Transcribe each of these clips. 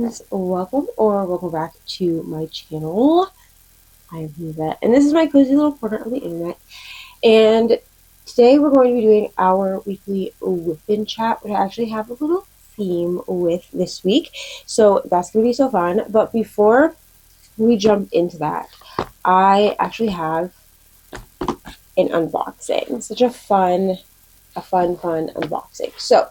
friends, welcome back to my channel. I am Yvette, and this is my cozy little corner on the internet. And today we're going to be doing our weekly WIP chat, which I actually have a little theme with this week. So that's going to be so fun. But before we jump into that, I actually have an unboxing. Such a fun unboxing. So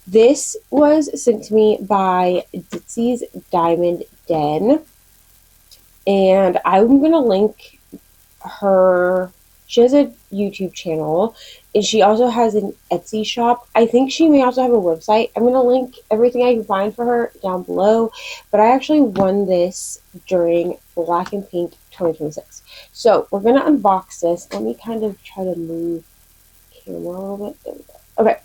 this was sent to me by Ditsie's Diamond Den, and I'm going to link her. She has a YouTube channel, and she also has an Etsy shop. I think she may also have a website. I'm going to link everything I can find for her down below, but I actually won this during Black and Pink 2026. So we're going to unbox this. Let me kind of try to move the camera a little bit. There we go. Okay.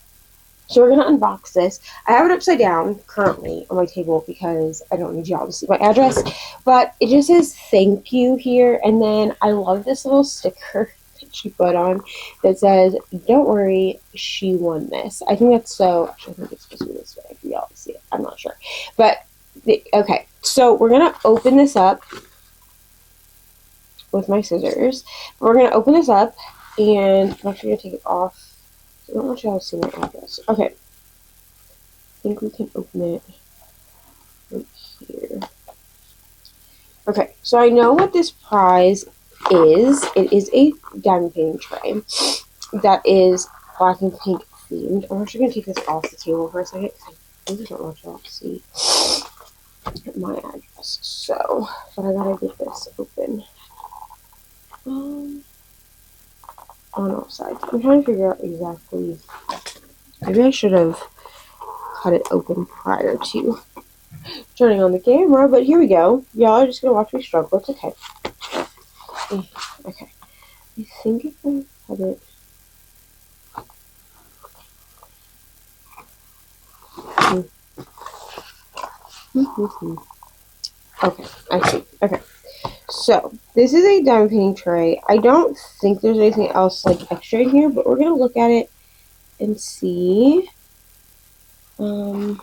So we're going to unbox this. I have it upside down currently on my table because I don't need y'all to see my address. But it just says thank you here. And then I love this little sticker that she put on that says, don't worry, she won this. I think that's so, actually I think it's supposed to be this way for y'all to see it. I'm not sure. But, okay. So we're going to open this up with my scissors. We're going to open this up and I'm actually going to take it off. I don't want y'all to see my address. Okay. I think we can open it right here. Okay, so I know what this prize is. It is a diamond painting tray that is black and pink themed. I'm actually going to take this off the table for a second because I really don't want y'all to see my address. So, but I gotta get this open. On all sides. I'm trying to figure out exactly. Maybe I should have cut it open prior to turning on the camera, but here we go. Y'all are just gonna watch me struggle. It's okay. Okay. I think if I cut it. Okay, I see. Okay. So, this is a diamond painting tray. I don't think there's anything else like extra in here, but we're going to look at it and see. I'm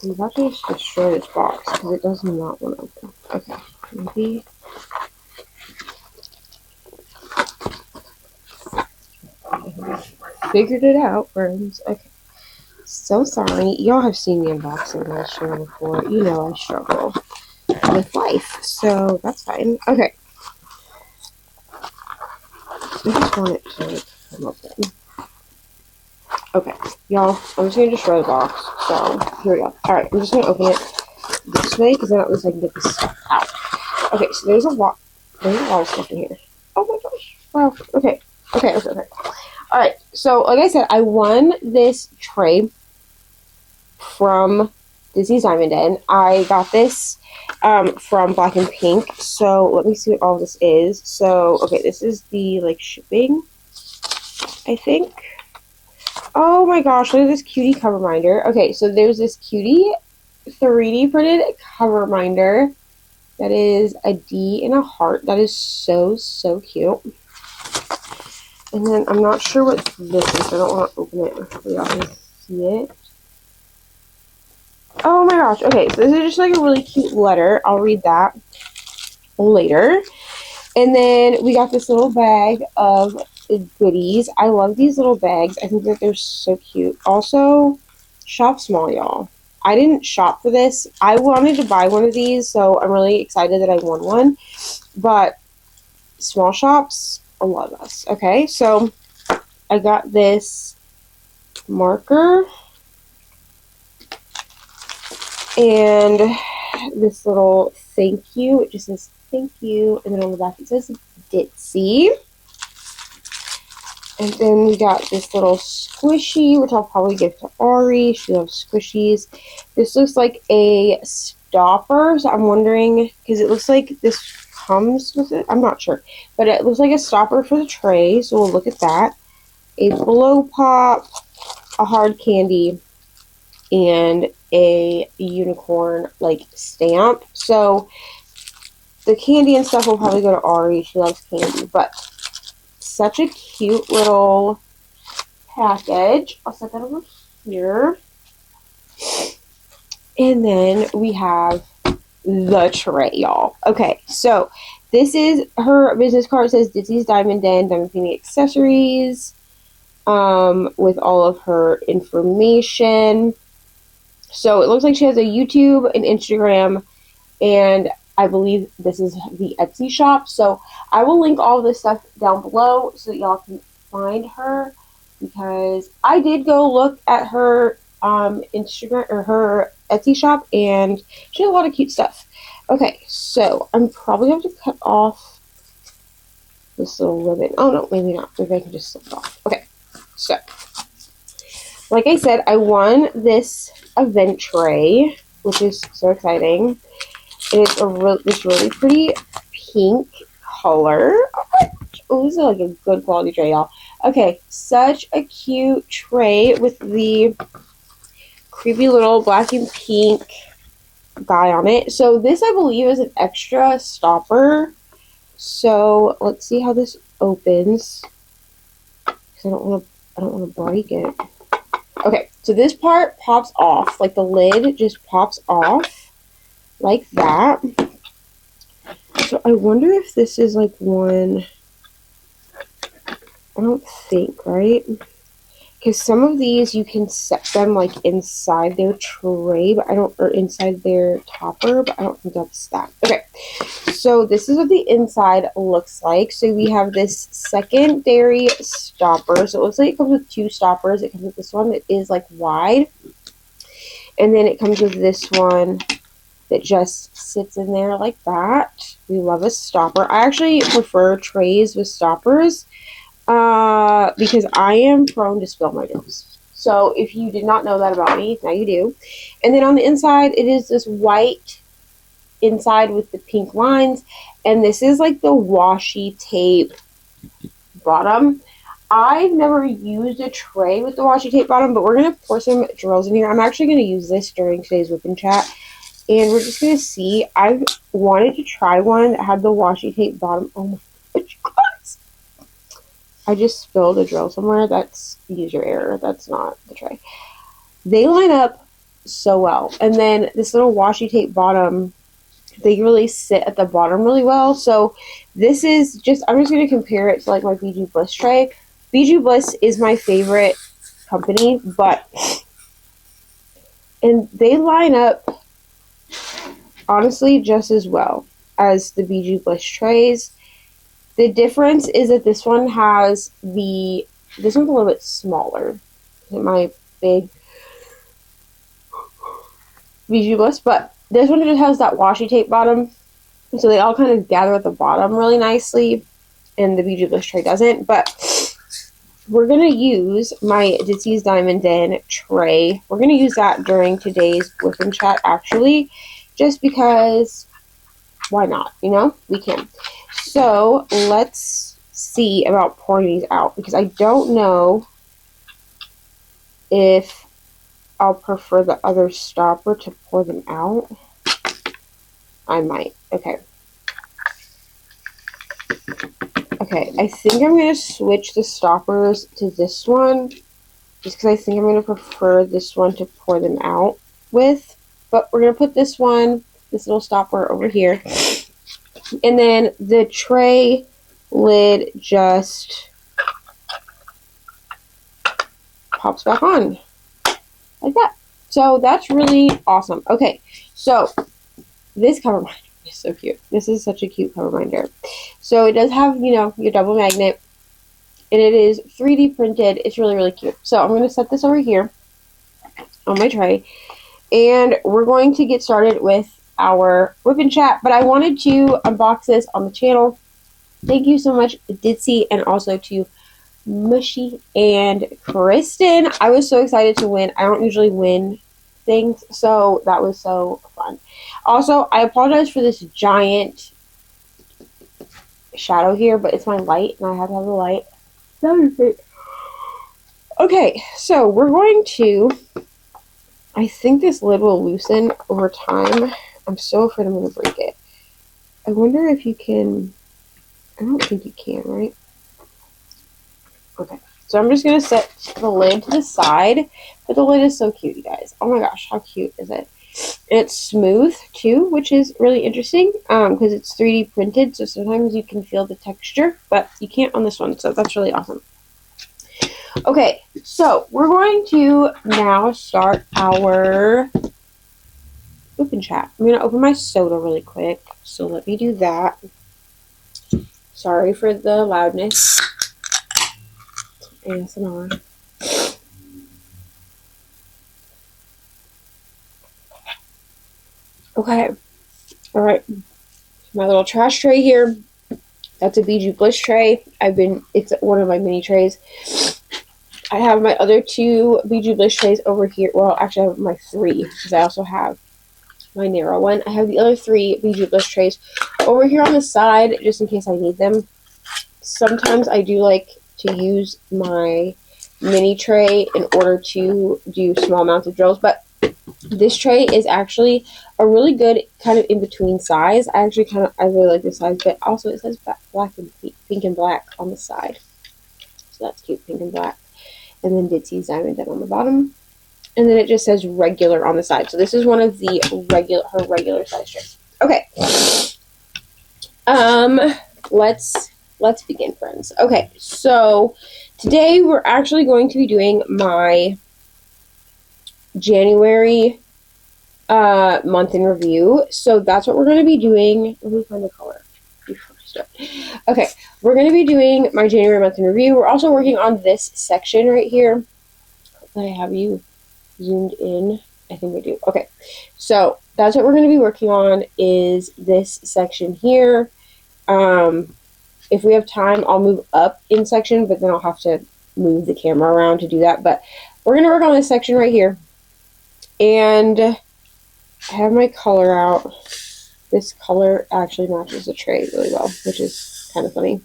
about to just destroy this box because it does not want to open. Okay, maybe. Figured it out, friends. Okay. So sorry. Y'all have seen me unboxing my channel before. You know I struggle with life. So that's fine. Okay. I just want it to come open. Okay. Y'all, I'm just going to destroy the box. So here we go. Alright, I'm just going to open it this way because then at least I can get this out. Okay, so there's a lot of stuff in here. Oh my gosh. Wow. Okay. Alright, so like I said, I won this tray from Ditsie's Diamond Den. I got this from Black and Pink. So let me see what all this is. So, okay, this is the, like, shipping, I think. Oh my gosh, look at this cutie cover minder. Okay, so there's this cutie 3D printed cover minder that is a D and a heart. That is so cute. And then I'm not sure what this is. I don't want to open it so y'all can see it. Oh my gosh. Okay, so this is just like a really cute letter. I'll read that later. And then we got this little bag of goodies. I love these little bags. I think that they're so cute. Also, shop small, y'all. I didn't shop for this. I wanted to buy one of these, so I'm really excited that I won one. But small shops love us. Okay, so I got this marker and this little thank you. It just says thank you, and then on the back it says Ditsie. And then we got this little squishy, which I'll probably give to Ari. She loves squishies. This looks like a stopper, so I'm wondering, because it looks like this comes with it. I'm not sure, but it looks like a stopper for the tray, so we'll look at that. A blow pop, a hard candy, and a unicorn like stamp. So the candy and stuff will probably go to Ari. She loves candy, but such a cute little package. I'll set that over here. And then we have the tray, y'all. Okay, so this is her business card. It says Ditsie's Diamond Den, Diamond Painting Accessories, with all of her information. So it looks like she has a YouTube, an Instagram, and I believe this is the Etsy shop. So I will link all of this stuff down below so that y'all can find her, because I did go look at her Instagram or her Etsy shop, and she has a lot of cute stuff. Okay, so I'm probably going to have to cut off this little ribbon. Oh no, maybe not. Maybe I can just slip it off. Okay, so like I said, I won this event tray, which is so exciting. It's this really pretty pink color. Oh, this is like a good quality tray, y'all. Okay, such a cute tray with the creepy little black and pink guy on it. So this, I believe, is an extra stopper. So let's see how this opens, because I don't want to break it. Okay, so this part pops off, like the lid just pops off like that. So I wonder if this is like one. I don't think, right? Because some of these you can set them like inside their tray, but I don't, or inside their topper, but I don't think that's that. Okay, so this is what the inside looks like. So we have this secondary stopper. So it looks like it comes with two stoppers. It comes with this one that is like wide, and then it comes with this one that just sits in there like that. We love a stopper. I actually prefer trays with stoppers, because I am prone to spill my drinks. So if you did not know that about me, now you do. And then on the inside, it is this white inside with the pink lines, and this is like the washi tape bottom. I've never used a tray with the washi tape bottom, but we're going to pour some drills in here. I'm actually going to use this during today's whip and chat, and we're just going to see. I've wanted to try one that had the washi tape bottom. Oh my gosh. I just spilled a drill somewhere. That's user error. That's not the tray. They line up so well. And then this little washi tape bottom, they really sit at the bottom really well. So this is just, I'm just going to compare it to like my BG Bliss tray. BG Bliss is my favorite company, and they line up honestly just as well as the BG Bliss trays. The difference is that this one has this one's a little bit smaller than my big BG Bliss, but this one just has that washi tape bottom, so they all kind of gather at the bottom really nicely, and the BG Bliss tray doesn't. But we're going to use my Ditsie's Diamond Den tray. We're going to use that during today's whip and chat, actually, just because, why not, you know? We can. So let's see about pouring these out, because I don't know if I'll prefer the other stopper to pour them out. I might. Okay. Okay, I think I'm going to switch the stoppers to this one, just because I think I'm going to prefer this one to pour them out with. But we're going to put this one, this little stopper over here. And then the tray lid just pops back on like that. So that's really awesome. Okay, so this cover minder is so cute. This is such a cute cover minder. So it does have, you know, your double magnet, and it is 3D printed. It's really, really cute. So I'm going to set this over here on my tray, and we're going to get started with our whip and chat. But I wanted to unbox this on the channel. Thank you so much, Ditsie, and also to Mushy and Kristen. I was so excited to win. I don't usually win things, so that was so fun. Also, I apologize for this giant shadow here, but it's my light, and I have to have the light. Okay, so we're going to, I think this lid will loosen over time. I'm so afraid I'm going to break it. I wonder if you can, I don't think you can, right? Okay, So I'm just going to set the lid to the side. But the lid is so cute, you guys. Oh my gosh, how cute is it? It's smooth too, which is really interesting because it's 3D printed, so sometimes you can feel the texture, but you can't on this one, so that's really awesome. Okay, so we're going to now start our whip and chat. I'm going to open my soda really quick, so let me do that. Sorry for the loudness. ASMR. Okay, alright, my little trash tray here. That's a Bijou Bliss tray. It's one of my mini trays. I have my other 2 Bijou Bliss trays over here. Well, actually I have my 3, because I also have my narrow one. I have the other 3 Bijou Bliss trays over here on the side, just in case I need them. Sometimes I do like to use my mini tray in order to do small amounts of drills, but this tray is actually a really good kind of in-between size. I really like this size, but also it says black and pink and black on the side. So that's cute, pink and black. And then Ditsy's Diamond Den on the bottom. And then it just says regular on the side. So this is one of the her regular size trays. Okay. Let's begin, friends. Okay, so today we're actually going to be doing my January month in review. So that's what we're going to be doing. Let me find the color before I start. Okay, we're going to be doing my January month in review. We're also working on this section right here. I have you zoomed in. I think I do. Okay, so that's what we're going to be working on, is this section here. If we have time, I'll move up in section, but then I'll have to move the camera around to do that. But we're going to work on this section right here. And I have my color out. This color actually matches the tray really well, which is kind of funny.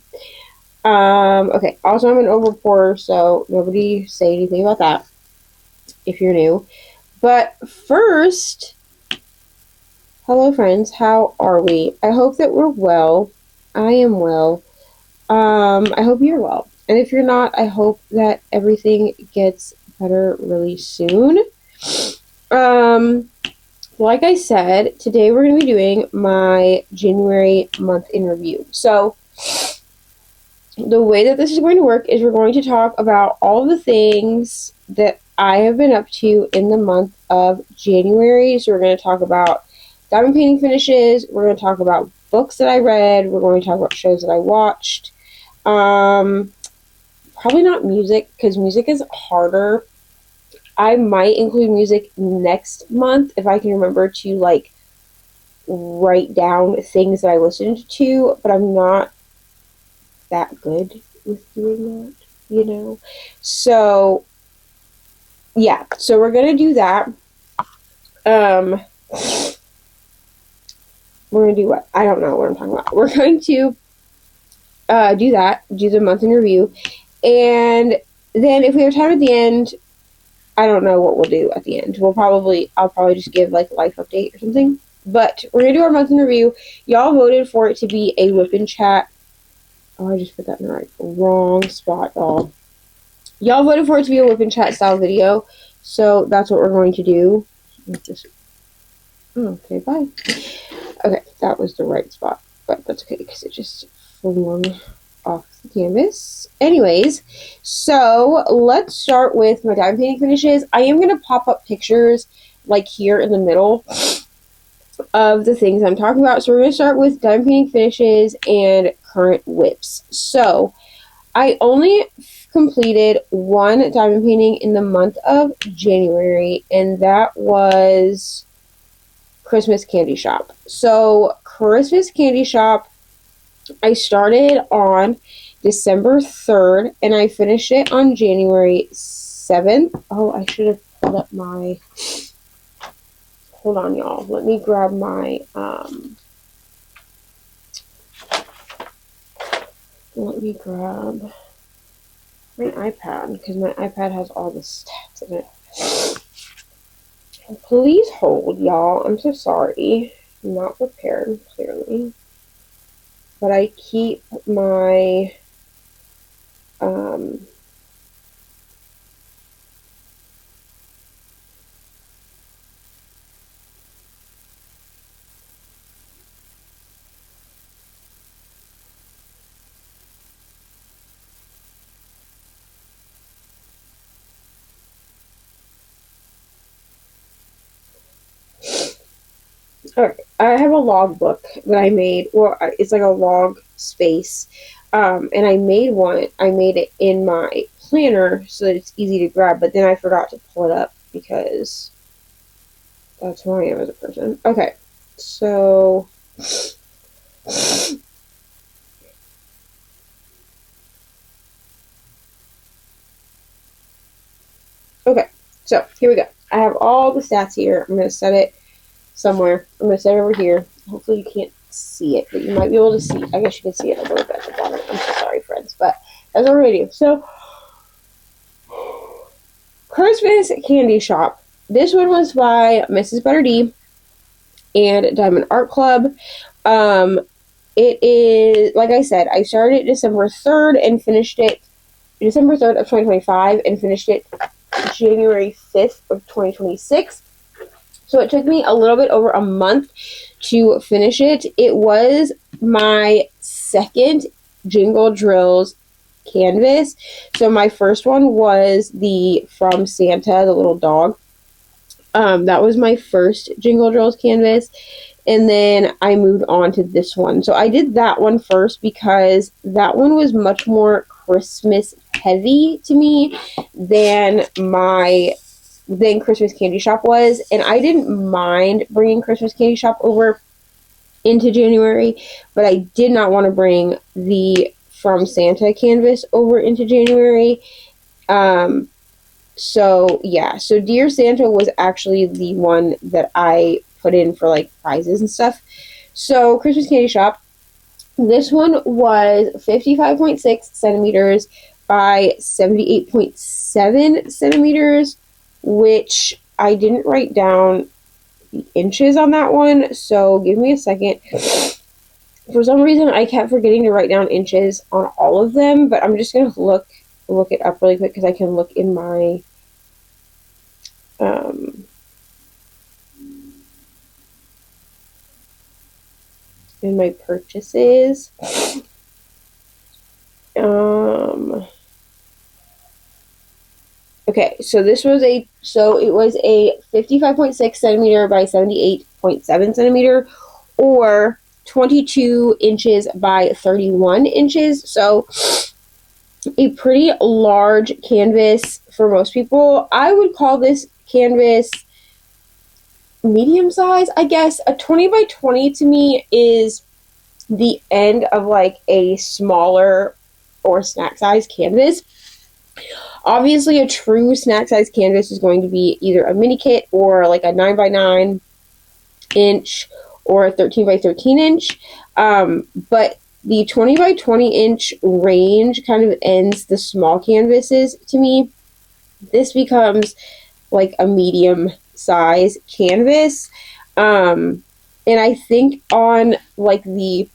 Okay, also I'm an over pourer, so nobody say anything about that if you're new. But first, hello friends, how are we? I hope that we're well. I am well. I hope you're well. And if you're not, I hope that everything gets better really soon. Like I said, today we're going to be doing my January month in review. So, the way that this is going to work is we're going to talk about all the things that I have been up to in the month of January. So, we're going to talk about diamond painting finishes. We're going to talk about books that I read. We're going to talk about shows that I watched. Probably not music, because music is harder. I might include music next month if I can remember to, like, write down things that I listened to, but I'm not that good with doing that, you know? So, yeah. So, we're going to do that. We're going to do what? I don't know what I'm talking about. We're going to do that, do the month in review, and then if we have time at the end, I don't know what we'll do at the end. I'll probably just give like a life update or something. But we're gonna do our month in review. Y'all voted for it to be a whip and chat. Oh, I just put that in the wrong spot, y'all. Y'all voted for it to be a whip and chat style video, so that's what we're going to do. Okay, bye. Okay, that was the right spot, but that's okay because it just flung off the canvas. Anyways, so let's start with my diamond painting finishes. I am going to pop up pictures like here in the middle of the things I'm talking about. So we're going to start with diamond painting finishes and current whips. So I only completed one diamond painting in the month of January, and that was Christmas Candy Shop. So Christmas Candy Shop, I started on December 3rd, and I finished it on January 7th. Oh, I should have pulled up my... Hold on, y'all. Let me grab my... Let me grab my iPad, because my iPad has all the stats in it. Please hold, y'all. I'm so sorry. I'm not prepared, clearly. But I keep my Alright, I have a log book that I made. Well, it's like a log space. And I made one. I made it in my planner so that it's easy to grab, but then I forgot to pull it up because that's who I am as a person. Okay, so okay, so here we go. I have all the stats here. I'm going to set it somewhere. I'm going to set it over here. Hopefully you can't see it, but you might be able to see. I guess you can see it a little bit at the bottom. I'm so sorry, friends, but that's what we're going to do. So, Christmas Candy Shop. This one was by Mrs. Butter D and Diamond Art Club. It is, like I said, I started it December 3rd and finished it December 3rd of 2025 and finished it January 5th of 2026. So it took me a little bit over a month to finish it. It was my second Jingle Drills canvas. So my first one was the From Santa, the little dog. That was my first Jingle Drills canvas. And then I moved on to this one. So I did that one first because that one was much more Christmas heavy to me than Christmas Candy Shop was. And I didn't mind bringing Christmas Candy Shop over into January, but I did not want to bring the From Santa canvas over into January. So yeah, so Dear Santa was actually the one that I put in for like prizes and stuff. So Christmas Candy Shop, this one was 55.6 centimeters by 78.7 centimeters, which I didn't write down the inches on that one, so give me a second. For some reason, I kept forgetting to write down inches on all of them, but I'm just going to look it up really quick because I can look in my purchases. Okay, so it was a 55.6 centimeter by 78.7 centimeter, or 22 inches by 31 inches. So a pretty large canvas for most people. I would call this canvas medium size, I guess. A 20 by 20 to me is the end of like a smaller or snack size canvas. Obviously, a true snack size canvas is going to be either a mini kit or like a 9 by 9 inch or a 13 by 13 inch. But the 20 by 20 inch range kind of ends the small canvases to me. This becomes like a medium size canvas. And I think on like the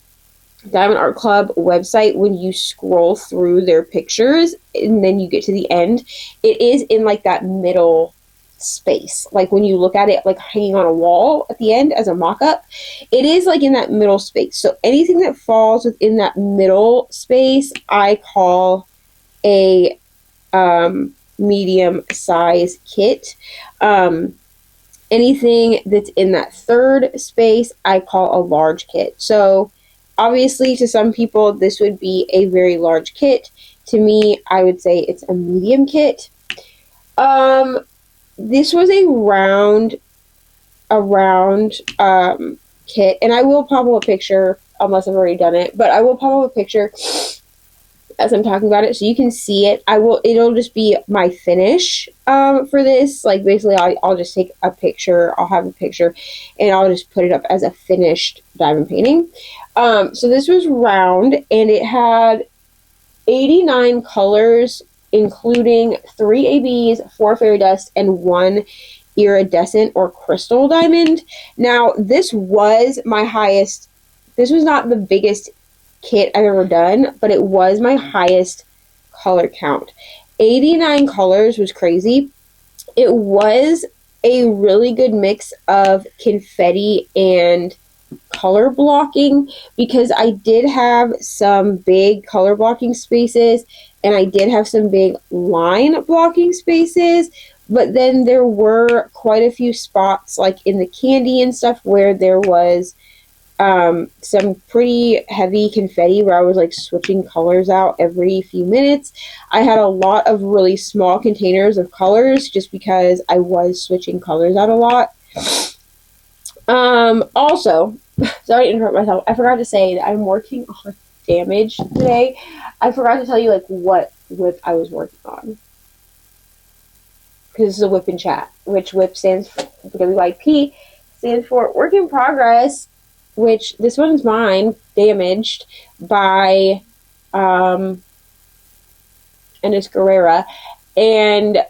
Diamond Art Club website, when you scroll through their pictures and then you get to the end, it is in like that middle space. Like when you look at it like hanging on a wall at the end as a mock-up, it is like in that middle space. So anything that falls within that middle space, I call a medium size kit. Anything that's in that third space, I call a large kit. So obviously, to some people, this would be a very large kit. To me, I would say it's a medium kit. This was a round kit, and I will pop up a picture, unless I've already done it, but I will pop up a picture as I'm talking about it so you can see it. It'll just be my finish for this. Like basically I'll just take a picture, I'll have a picture, and I'll just put it up as a finished diamond painting. So this was round, and it had 89 colors, including 3 ABs, 4 fairy dust, and 1 iridescent or crystal diamond. Now, this was my highest. This was not the biggest kit I've ever done, but it was my highest color count. 89 colors was crazy. It was a really good mix of confetti and color blocking, because I did have some big color blocking spaces and I did have some big line blocking spaces, but then there were quite a few spots like in the candy and stuff where there was some pretty heavy confetti where I was like switching colors out every few minutes. I had a lot of really small containers of colors just because I was switching colors out a lot. Also, sorry to interrupt myself, I forgot to say that I'm working on damage today. I forgot to tell you like what WIP I was working on. Because this is a WIP in chat, which WIP stands for WIP, stands for work in progress, which this one's mine, damaged by Ennis Guerrera, and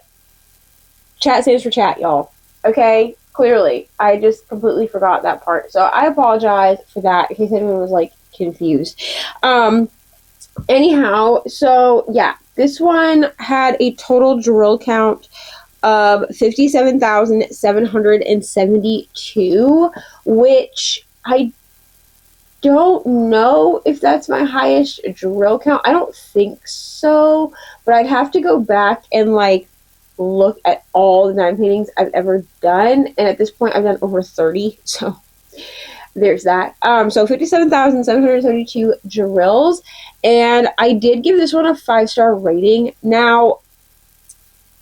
chat stands for chat, y'all. Okay, clearly, I just completely forgot that part, so I apologize for that in case anyone was like confused. Anyhow, so yeah, this one had a total drill count of 57,772, which I don't know if that's my highest drill count. I don't think so, but I'd have to go back and like look at all the dime paintings I've ever done, and at this point I've done over 30, so there's that. So 57,772 drills, and I did give this one a 5-star rating. Now,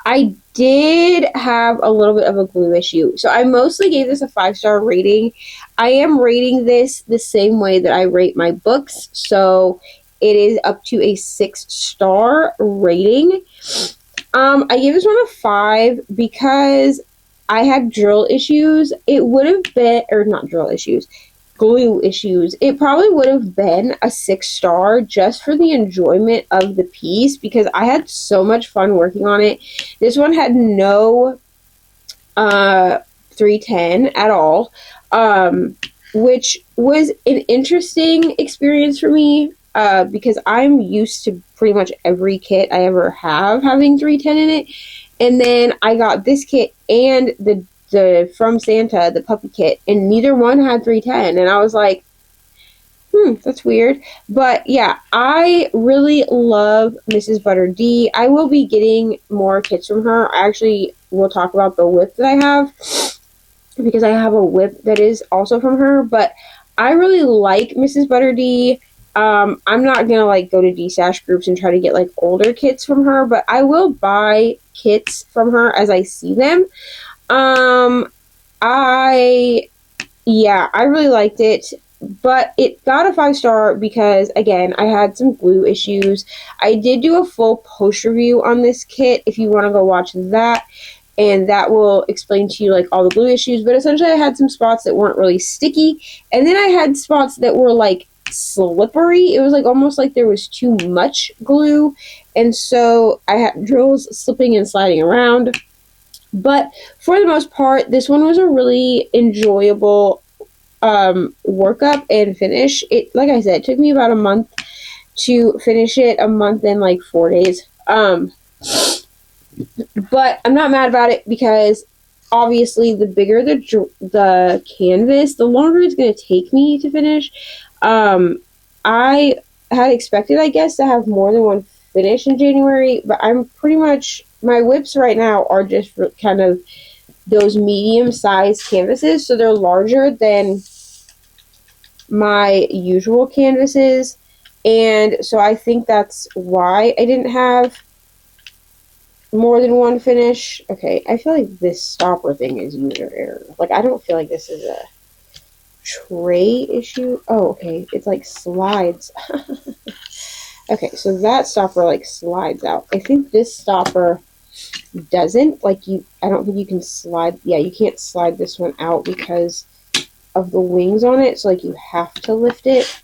I did have a little bit of a glue issue, so I mostly gave this a 5-star rating. I am rating this the same way that I rate my books, so it is up to a 6-star rating. I gave this one a 5 because I had drill issues. It would have been, or not drill issues, glue issues. It probably would have been a 6-star just for the enjoyment of the piece because I had so much fun working on it. This one had no 310 at all, which was an interesting experience for me because I'm used to pretty much every kit I ever have having 310 in it. And then I got this kit and the From Santa, the puppy kit, and neither one had 310. And I was like, that's weird. But yeah, I really love Mrs. Butter D. I will be getting more kits from her. I actually will talk about the WIP that I have because I have a WIP that is also from her. But I really like Mrs. Butter D. I'm not gonna like go to D-Stash groups and try to get like older kits from her, but I will buy kits from her as I see them. I really liked it, but it got a 5-star because, again, I had some glue issues. I did do a full post review on this kit if you want to go watch that, and that will explain to you, like, all the glue issues, but essentially I had some spots that weren't really sticky, and then I had spots that were, like, slippery. It was, like, almost like there was too much glue, and so I had drills slipping and sliding around. But for the most part, this one was a really enjoyable workup and finish. It, like I said, it took me about a month to finish it, a month and like 4 days. But I'm not mad about it because obviously the bigger the canvas, the longer it's going to take me to finish. I had expected, I guess, to have more than one finish in January, but I'm pretty much, my WIPs right now are just kind of those medium-sized canvases, so they're larger than my usual canvases, and so I think that's why I didn't have more than one finish. Okay, I feel like this stopper thing is user error. Like, I don't feel like this is a tray issue. Oh, okay, it's like slides. Okay, so that stopper like slides out. I think this stopper doesn't. Like, I don't think you can slide. Yeah, you can't slide this one out because of the wings on it. So like you have to lift it.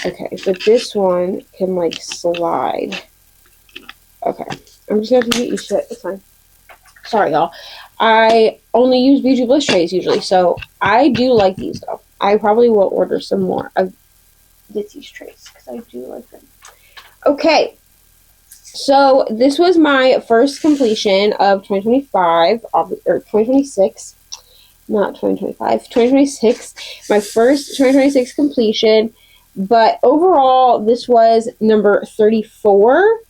Okay, but this one can like slide. Okay, I'm just gonna have to get used to it. It's fine. Sorry, y'all. I only use Beauty Bliss trays usually, so I do like these though. I probably will order some more of these trays because I do like them. Okay, so this was my first completion of 2025 or 2026, not 2025, 2026. My first 2026 completion, but overall this was number 34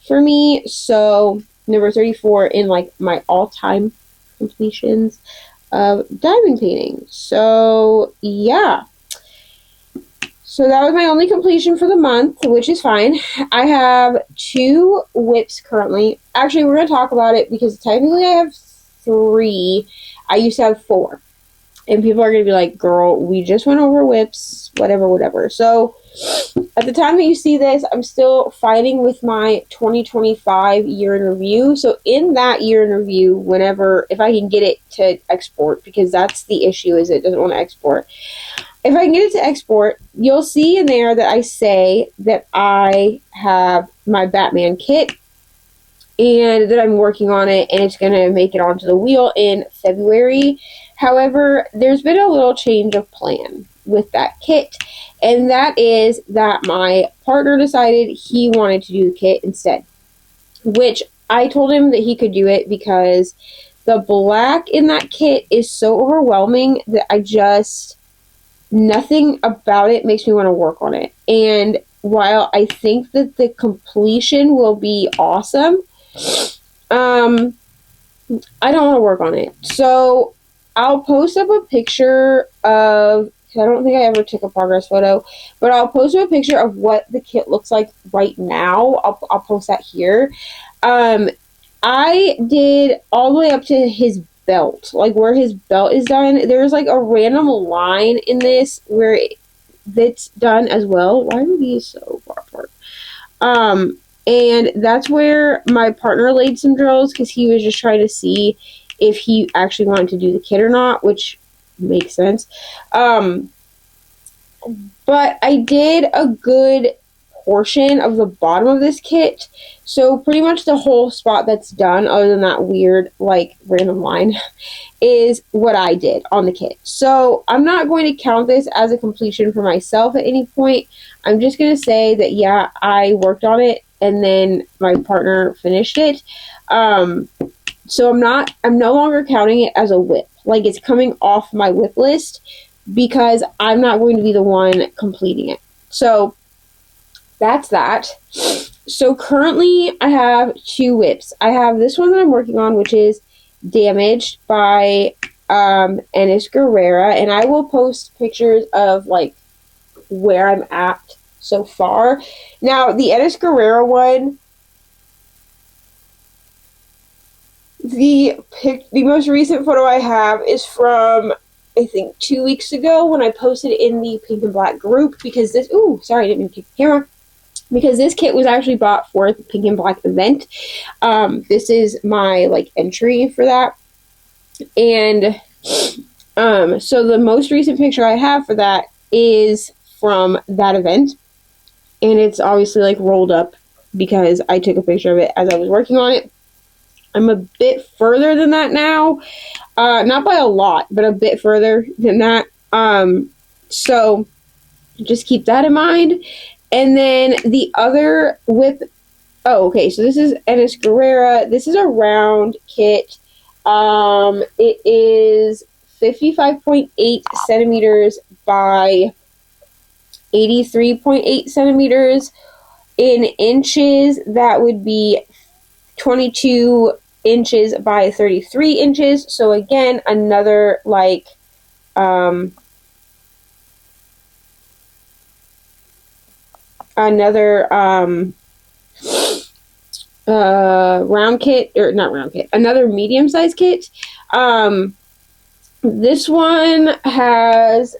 for me. So number 34 in like my all-time completions of diamond painting. So yeah, so that was my only completion for the month, which is fine. I have 2 WIPs currently. Actually, we're going to talk about it because technically I have 3. I used to have 4. And people are going to be like, girl, we just went over WIPs, whatever, whatever. So at the time that you see this, I'm still fighting with my 2025 year in review. So in that year in review, whenever, if I can get it to export, because that's the issue, is it doesn't want to export. If I can get it to export, you'll see in there that I say that I have my Batman kit and that I'm working on it and it's going to make it onto the wheel in February. However, there's been a little change of plan with that kit, and that is that my partner decided he wanted to do the kit instead, which I told him that he could do it because the black in that kit is so overwhelming that nothing about it makes me want to work on it. And while I think that the completion will be awesome, I don't want to work on it. So I'll post up a picture of, I don't think I ever took a progress photo, but I'll post up a picture of what the kit looks like right now. I'll post that here. I did all the way up to his belt, like where his belt is done. There's like a random line in this where that's done as well. Why are these so far apart? And that's where my partner laid some drills because he was just trying to see if he actually wanted to do the kit or not, which makes sense. But I did a good portion of the bottom of this kit, so pretty much the whole spot that's done, other than that weird like random line, is what I did on the kit. So I'm not going to count this as a completion for myself at any point. I'm just going to say that yeah, I worked on it and then my partner finished it. So I'm no longer counting it as a WIP. Like, it's coming off my WIP list because I'm not going to be the one completing it. So that's that. So currently I have 2 WIPs. I have this one that I'm working on, which is Damaged by Enes Guerrera, and I will post pictures of like where I'm at so far. Now the Enes Guerrera one, the most recent photo I have is from, I think, 2 weeks ago when I posted in the pink and black group, because this, sorry, I didn't mean to kick the camera, because this kit was actually bought for the pink and black event. This is my like entry for that. And so the most recent picture I have for that is from that event, and it's obviously like rolled up because I took a picture of it as I was working on it. I'm a bit further than that now. Not by a lot, but a bit further than that. So just keep that in mind. And then the other WIP, okay, so this is Enes Guerrera. This is a round kit. It is 55.8 centimeters by 83.8 centimeters. In inches, that would be 22 inches by 33 inches. So again, another like round kit, or not round kit, another medium size kit. This one has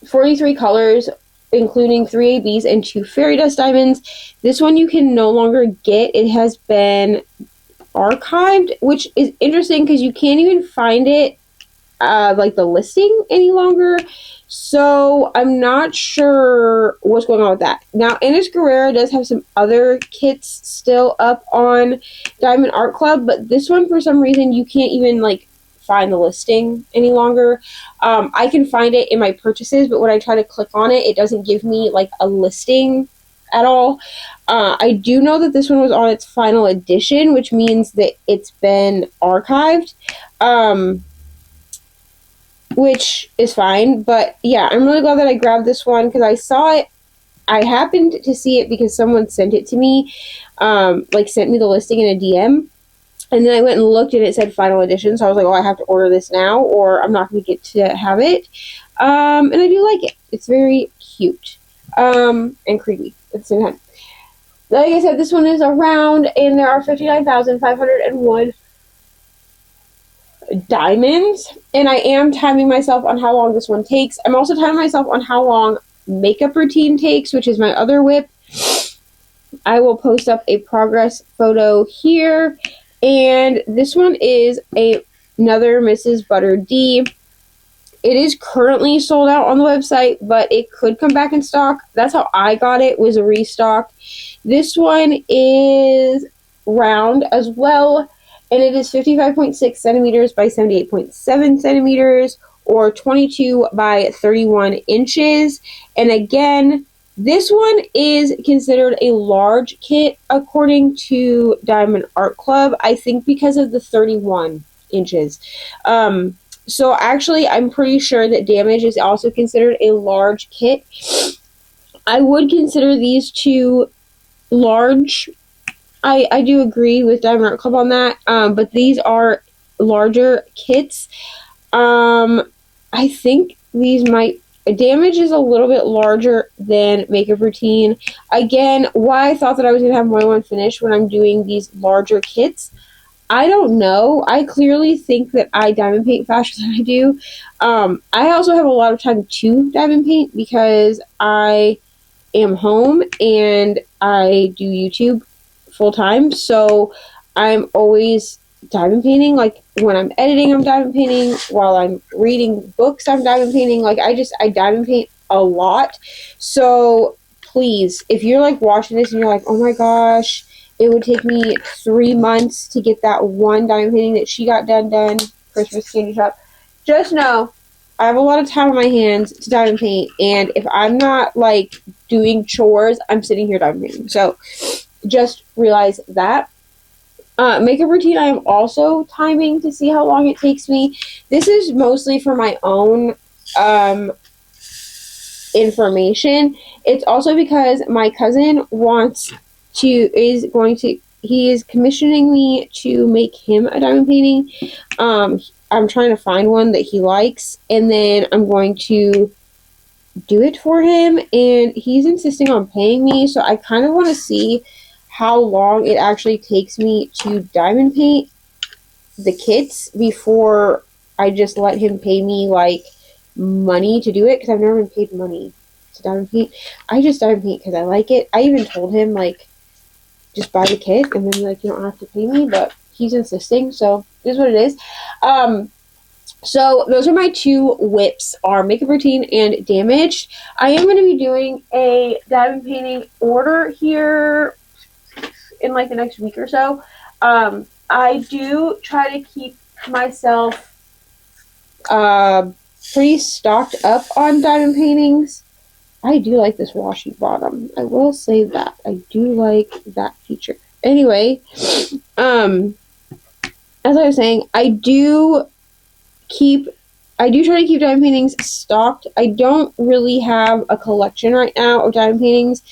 43 colors, including 3 ABs and 2 fairy dust diamonds. This one you can no longer get. It has been archived, which is interesting because you can't even find it like the listing any longer. So I'm not sure what's going on with that. Now, Enes Guerrera does have some other kits still up on Diamond Art Club, but this one, for some reason, you can't even like find the listing any longer. I can find it in my purchases, but when I try to click on it, it doesn't give me like a listing at all. I do know that this one was on its final edition, which means that it's been archived, which is fine. But yeah, I'm really glad that I grabbed this one because I saw it I happened to see it because someone sent it to me, like sent me the listing in a DM. And then I went and looked and it said final edition. So I was like, oh, I have to order this now or I'm not going to get to have it. And I do like it. It's very cute and creepy at the same time. Like I said, this one is around and there are 59,501 diamonds. And I am timing myself on how long this one takes. I'm also timing myself on how long makeup routine takes, which is my other WIP. I will post up a progress photo here. And this one is another Mrs. Butter D. It is currently sold out on the website, but it could come back in stock. That's how I got it, was a restock. This one is round as well, and it is 55.6 centimeters by 78.7 centimeters, or 22 by 31 inches. And again, this one is considered a large kit according to Diamond Art Club, I think because of the 31 inches. So actually, I'm pretty sure that Damage is also considered a large kit. I would consider these two large. I do agree with Diamond Art Club on that, but these are larger kits. I think these might... Damage is a little bit larger than Makeup Routine. Again, why I thought that I was going to have more than one finish when I'm doing these larger kits, I don't know. I clearly think that I diamond paint faster than I do. I also have a lot of time to diamond paint because I am home and I do YouTube full time. So I'm always diamond painting. Like when I'm editing, I'm diamond painting. While I'm reading books, I'm diamond painting. Like I diamond paint a lot. So please, if you're like watching this and you're like, oh my gosh, it would take me 3 months to get that one diamond painting that she got done, Christmas candy shop. Just know, I have a lot of time on my hands to diamond paint, and if I'm not like doing chores, I'm sitting here diamond painting. So just realize that. Makeup routine, I am also timing to see how long it takes me. This is mostly for my own information. It's also because my cousin he is commissioning me to make him a diamond painting. I'm trying to find one that he likes, and then I'm going to do it for him, and he's insisting on paying me, so I kind of want to see how long it actually takes me to diamond paint the kits before I just let him pay me like money to do it, because I've never been paid money to diamond paint. I just diamond paint because I like it. I even told him like just buy the kit and then like you don't have to pay me, but he's insisting, so it is what it is. So those are my two WIPs, are Makeup Routine and Damaged. I am going to be doing a diamond painting order here in like the next week or so. I do try to keep myself pretty stocked up on diamond paintings. I do like this washy bottom. I will say that. I do like that feature. Anyway, as I was saying, I do try to keep diamond paintings stocked. I don't really have a collection right now of diamond paintings.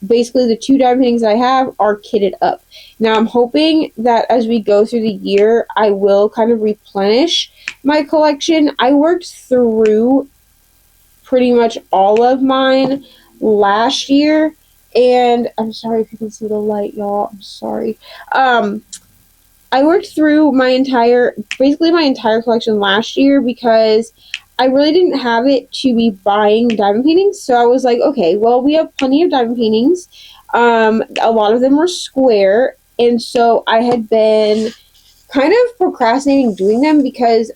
Basically, the two diamond paintings I have are kitted up. Now, I'm hoping that as we go through the year, I will kind of replenish my collection. I worked through pretty much all of mine last year, and I'm sorry if you can see the light, y'all. I'm sorry. I worked through basically my entire collection last year because I really didn't have it to be buying diamond paintings. So I was like, okay, well, we have plenty of diamond paintings. A lot of them were square. And so I had been kind of procrastinating doing them because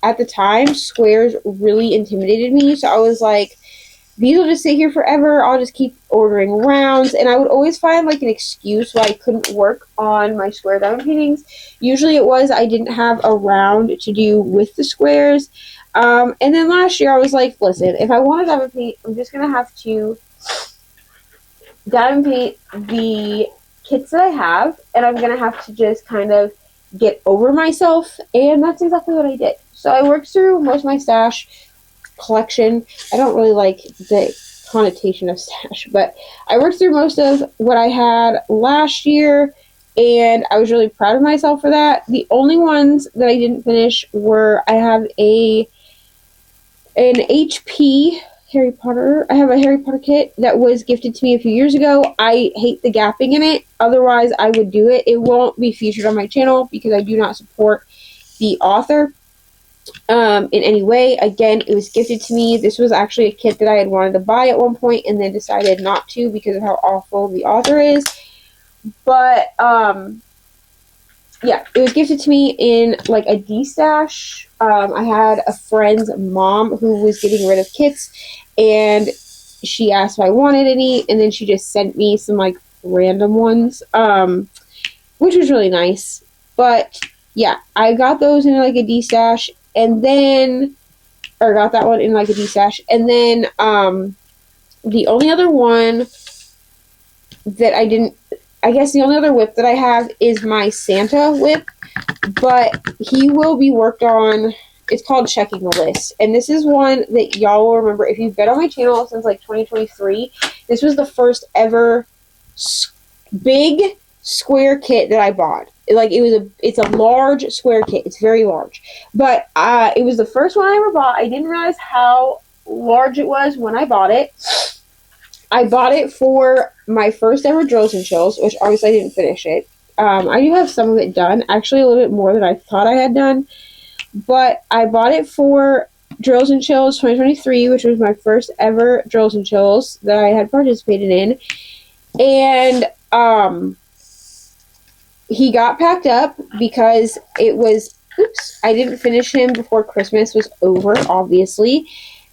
at the time, squares really intimidated me. So I was like, these will just sit here forever. I'll just keep ordering rounds. And I would always find like an excuse why I couldn't work on my square diamond paintings. Usually it was I didn't have a round to do with the squares. And then last year I was like, listen, if I want to diamond paint, I'm just going to have to diamond paint the kits that I have. And I'm going to have to just kind of get over myself. And that's exactly what I did. So I worked through most of my stash collection. I don't really like the connotation of stash, but I worked through most of what I had last year, and I was really proud of myself for that. The only ones that I didn't finish were, I have an HP Harry Potter. I have a Harry Potter kit that was gifted to me a few years ago. I hate the gapping in it. Otherwise, I would do it. It won't be featured on my channel because I do not support the author in any way. Again, it was gifted to me. This was actually a kit that I had wanted to buy at one point and then decided not to because of how awful the author is. But yeah, it was gifted to me in like a D-stash. I had a friend's mom who was getting rid of kits, and she asked if I wanted any, and then she just sent me some like random ones, which was really nice. But yeah, I got those in like a D-stash, and then, or got that one in like a D-stash, and then the only other one that I didn't, I guess the only other WIP that I have is my Santa WIP, but he will be worked on. It's called Checking the List, and this is one that y'all will remember if you've been on my channel since like 2023. This was the first ever big square kit that I bought. Like it's a large square kit. It's very large, but it was the first one I ever bought. I didn't realize how large it was when I bought it. I bought it for my first ever Drills and Chills, which obviously I didn't finish it. I do have some of it done, actually a little bit more than I thought I had done. But I bought it for Drills and Chills 2023, which was my first ever Drills and Chills that I had participated in. And he got packed up because it was, I didn't finish him before Christmas was over, obviously.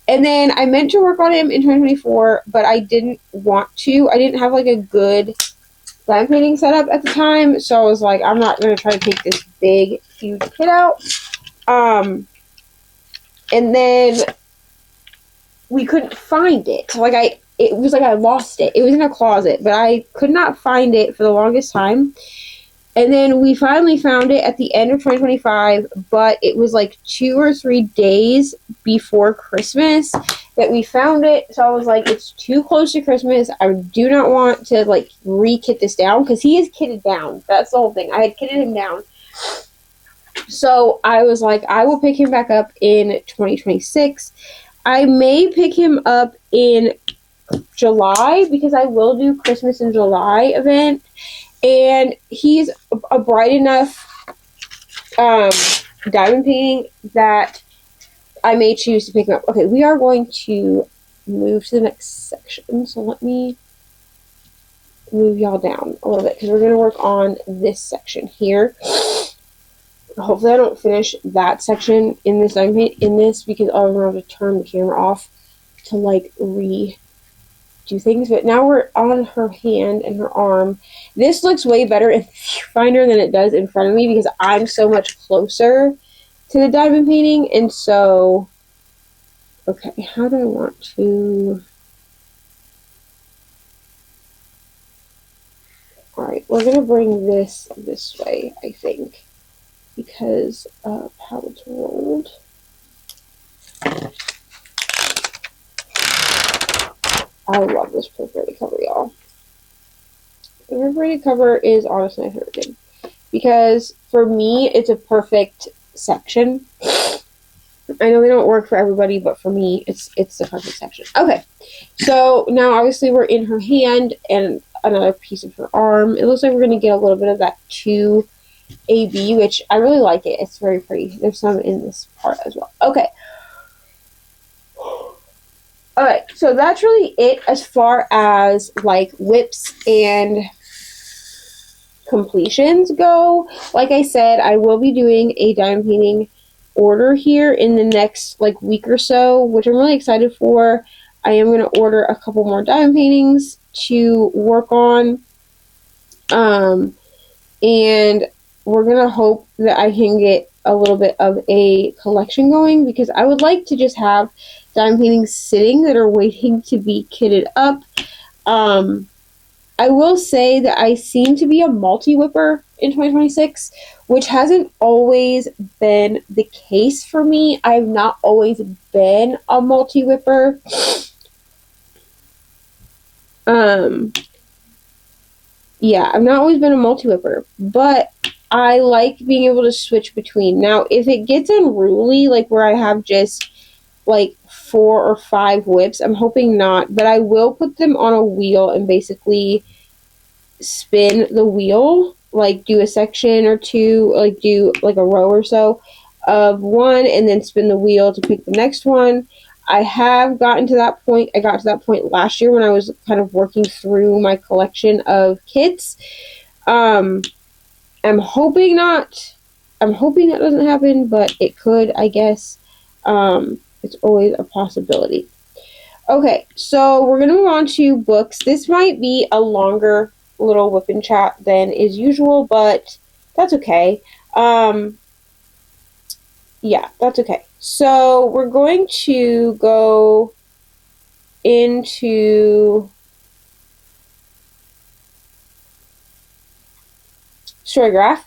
And then I meant to work on him in 2024, but I didn't want to. I didn't have like a good diamond painting setup at the time, so I was like, I'm not going to try to take this big, huge kit out. And then we couldn't find it. Like it was like I lost it. It was in a closet, but I could not find it for the longest time. And then we finally found it at the end of 2025, but it was like 2 or 3 days before Christmas that we found it. So I was like, it's too close to Christmas. I do not want to like re-kit this down because he is kitted down. That's the whole thing. I had kitted him down. So I was like, I will pick him back up in 2026. I may pick him up in July because I will do Christmas in July event. And he's a bright enough diamond painting that I may choose to pick him up. Okay, we are going to move to the next section. So let me move y'all down a little bit because we're going to work on this section here. Hopefully I don't finish that section in this diamond paint in this because I'm going to have to turn the camera off to like redo things. But now we're on her hand and her arm. This looks way better in the viewfinder than it does in front of me because I'm so much closer to the diamond painting. And so, okay, how do I want to... Alright, we're going to bring this way, I think, because of how it's rolled. I love this perforated cover, y'all. The perforated cover is honestly my favorite thing. Because for me, it's a perfect section. I know they don't work for everybody, but for me, it's the perfect section. Okay, so now obviously we're in her hand and another piece of her arm. It looks like we're going to get a little bit of that 2AB, which I really like it. It's very pretty. There's some in this part as well. Okay. Alright, so that's really it as far as like WIPs and completions go. Like I said, I will be doing a diamond painting order here in the next like week or so, which I'm really excited for. I am going to order a couple more diamond paintings to work on. And we're going to hope that I can get a little bit of a collection going because I would like to just have diamond paintings sitting that are waiting to be kitted up. I will say that I seem to be a multi-whipper in 2026, which hasn't always been the case for me. I've not always been a multi-whipper. Yeah, I've not always been a multi-whipper, but I like being able to switch between. Now, if it gets unruly, like where I have just like 4 or 5 whips, I'm hoping not, but I will put them on a wheel and basically spin the wheel, like do a section or two, like do like a row or so of one, and then spin the wheel to pick the next one. I have gotten to that point. I got to that point last year when I was kind of working through my collection of kits. I'm hoping not. I'm hoping that doesn't happen, but it could, I guess. It's always a possibility. Okay, so we're going to move on to books. This might be a longer little whipping chat than is usual, but that's okay. Yeah, that's okay. So we're going to go into Storygraph,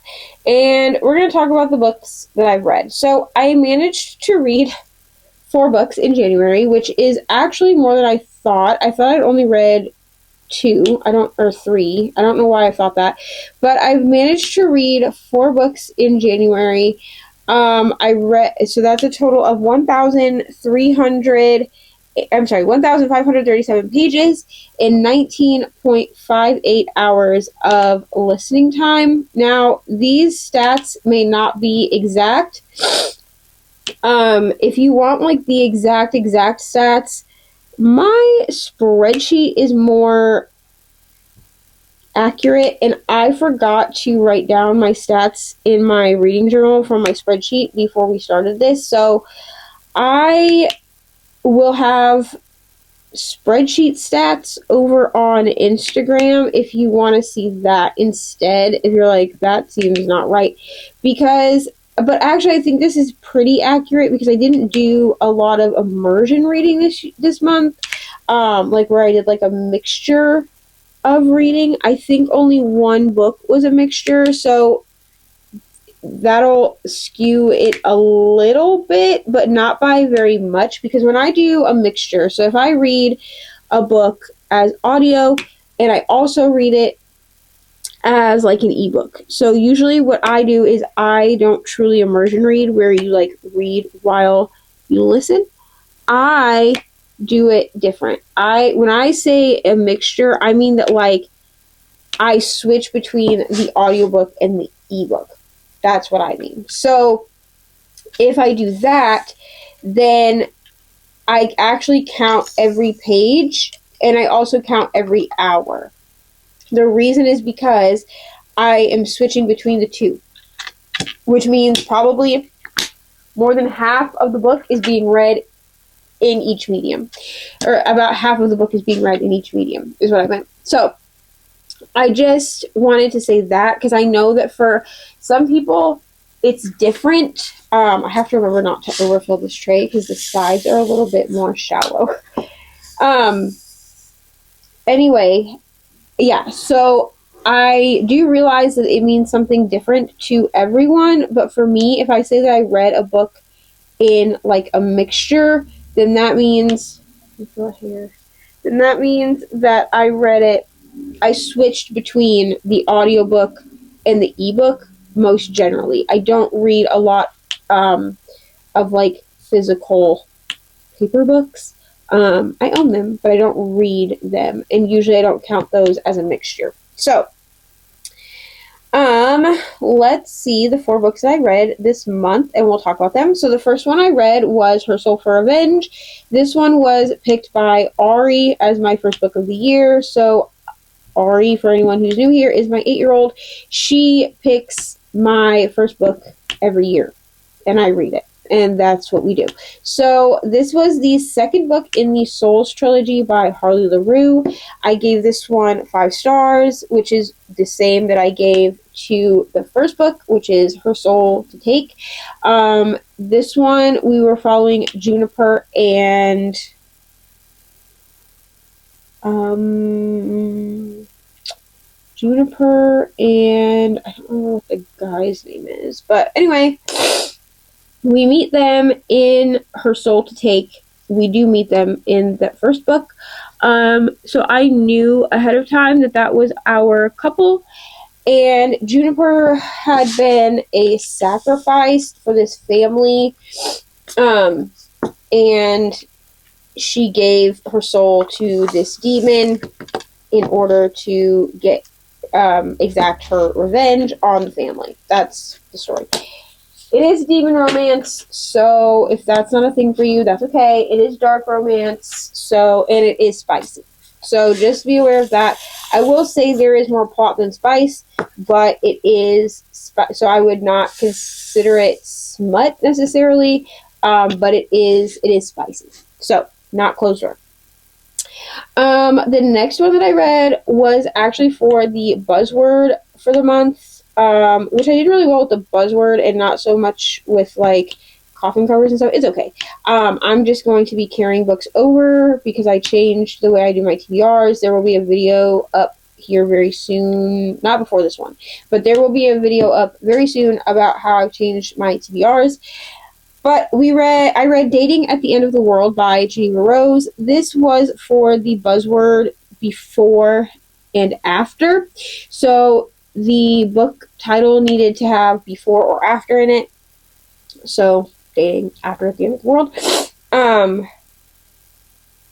and we're going to talk about the books that I've read. So I managed to read 4 books in January, which is actually more than I thought. I thought I'd only read 2, or 3. I don't know why I thought that, but I've managed to read 4 books in January. So that's a total of 1,537 pages in 19.58 hours of listening time. Now, these stats may not be exact. If you want like the exact stats, my spreadsheet is more accurate, and I forgot to write down my stats in my reading journal from my spreadsheet before we started this. So I will have spreadsheet stats over on Instagram if you want to see that instead, if you're like, that seems not right. But actually I think this is pretty accurate because I didn't do a lot of immersion reading this month, like where I did like a mixture of reading. I think only 1 book was a mixture, so that'll skew it a little bit, but not by very much, because when I do a mixture, so if I read a book as audio and I also read it as like an ebook. So usually what I do is I don't truly immersion read where you like read while you listen. I do it different. When I say a mixture, I mean that like I switch between the audiobook and the ebook. That's what I mean. So if I do that, then I actually count every page, and I also count every hour. The reason is because I am switching between the two, which means probably more than half of the book is being read in each medium, or about half of the book is being read in each medium, is what I meant. So I just wanted to say that because I know that for some people it's different. I have to remember not to overfill this tray because the sides are a little bit more shallow. Anyway, yeah, so I do realize that it means something different to everyone, but for me, if I say that I read a book in like a mixture, then that means that I switched between the audiobook and the ebook most generally. I don't read a lot of like physical paper books. I own them, but I don't read them, and usually I don't count those as a mixture. So, let's see the 4 books that I read this month, and we'll talk about them. So the first one I read was Her Soul for Revenge. This one was picked by Ari as my first book of the year. So Ari, for anyone who's new here, is my 8-year-old. She picks my first book every year, and I read it. And that's what we do. So this was the second book in the Souls trilogy by Harley LaRue. I gave this one 5 stars, which is the same that I gave to the first book, which is Her Soul to Take. This one, we were following Juniper and I don't know what the guy's name is, but anyway, we meet them in Her Soul to Take, we do meet them in that first book. So I knew ahead of time that that was our couple, and Juniper had been a sacrifice for this family, and she gave her soul to this demon in order to get exact her revenge on the family. That's the story. It is demon romance, so if that's not a thing for you, that's okay. It is dark romance, so, and it is spicy. So just be aware of that. I will say there is more plot than spice, but it is, so I would not consider it smut necessarily, but it is spicy. So, not closed door. The next one that I read was actually for the buzzword for the month, which I did really well with the buzzword and not so much with like coffin covers and stuff. It's okay. I'm just going to be carrying books over because I changed the way I do my TBRs. There will be a video up here very soon, not before this one, but there will be a video up very soon about how I've changed my TBRs. But I read Dating at the End of the World by Geneva Rose. This was for the buzzword before and after. So the book title needed to have before or after in it. So dating after at the end of the world.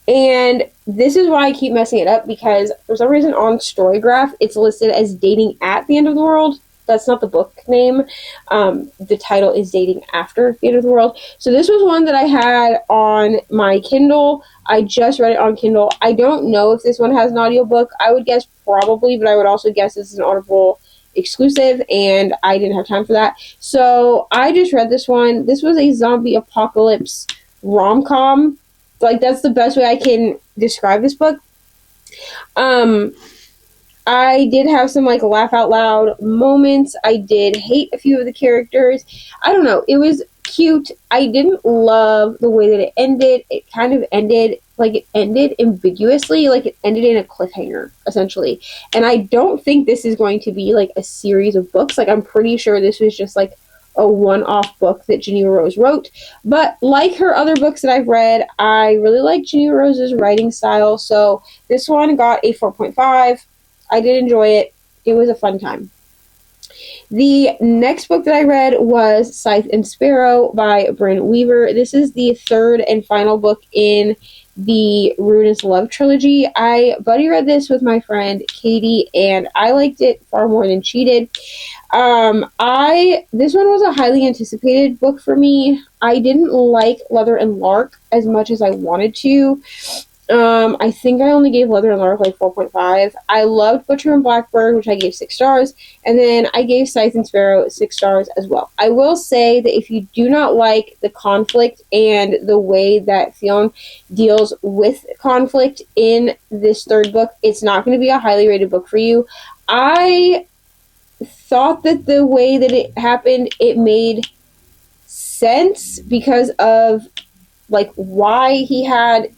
And this is why I keep messing it up, because for some reason on Storygraph it's listed as Dating at the End of the World. That's not the book name. The title is Dating After the End of the World. So this was one that I had on my Kindle. I just read it on Kindle. I don't know if this one has an audiobook. I would guess probably, but I would also guess this is an Audible exclusive, and I didn't have time for that. So I just read this one. This was a zombie apocalypse rom-com. Like, that's the best way I can describe this book. I did have some like laugh out loud moments. I did hate a few of the characters. I don't know. It was cute. I didn't love the way that it ended. It kind of ended ambiguously, like it ended in a cliffhanger, essentially. And I don't think this is going to be like a series of books. Like, I'm pretty sure this was just like a one-off book that Geneva Rose wrote. But like her other books that I've read, I really like Geneva Rose's writing style. So this one got a 4.5. I did enjoy it. It was a fun time. The next book that I read was Scythe and Sparrow by Bryn Weaver. This is the third and final book in the Ruinous Love trilogy. I buddy read this with my friend Katie, and I liked it far more than she did. This one was a highly anticipated book for me. I didn't like Leather and Lark as much as I wanted to. I think I only gave Leather and Lark like 4.5. I loved Butcher and Blackbird, which I gave 6 stars, and then I gave Scythe and Sparrow 6 stars as well. I will say that if you do not like the conflict and the way that Fionn deals with conflict in this third book, it's not going to be a highly rated book for you. I thought that the way that it happened, it made sense because of like why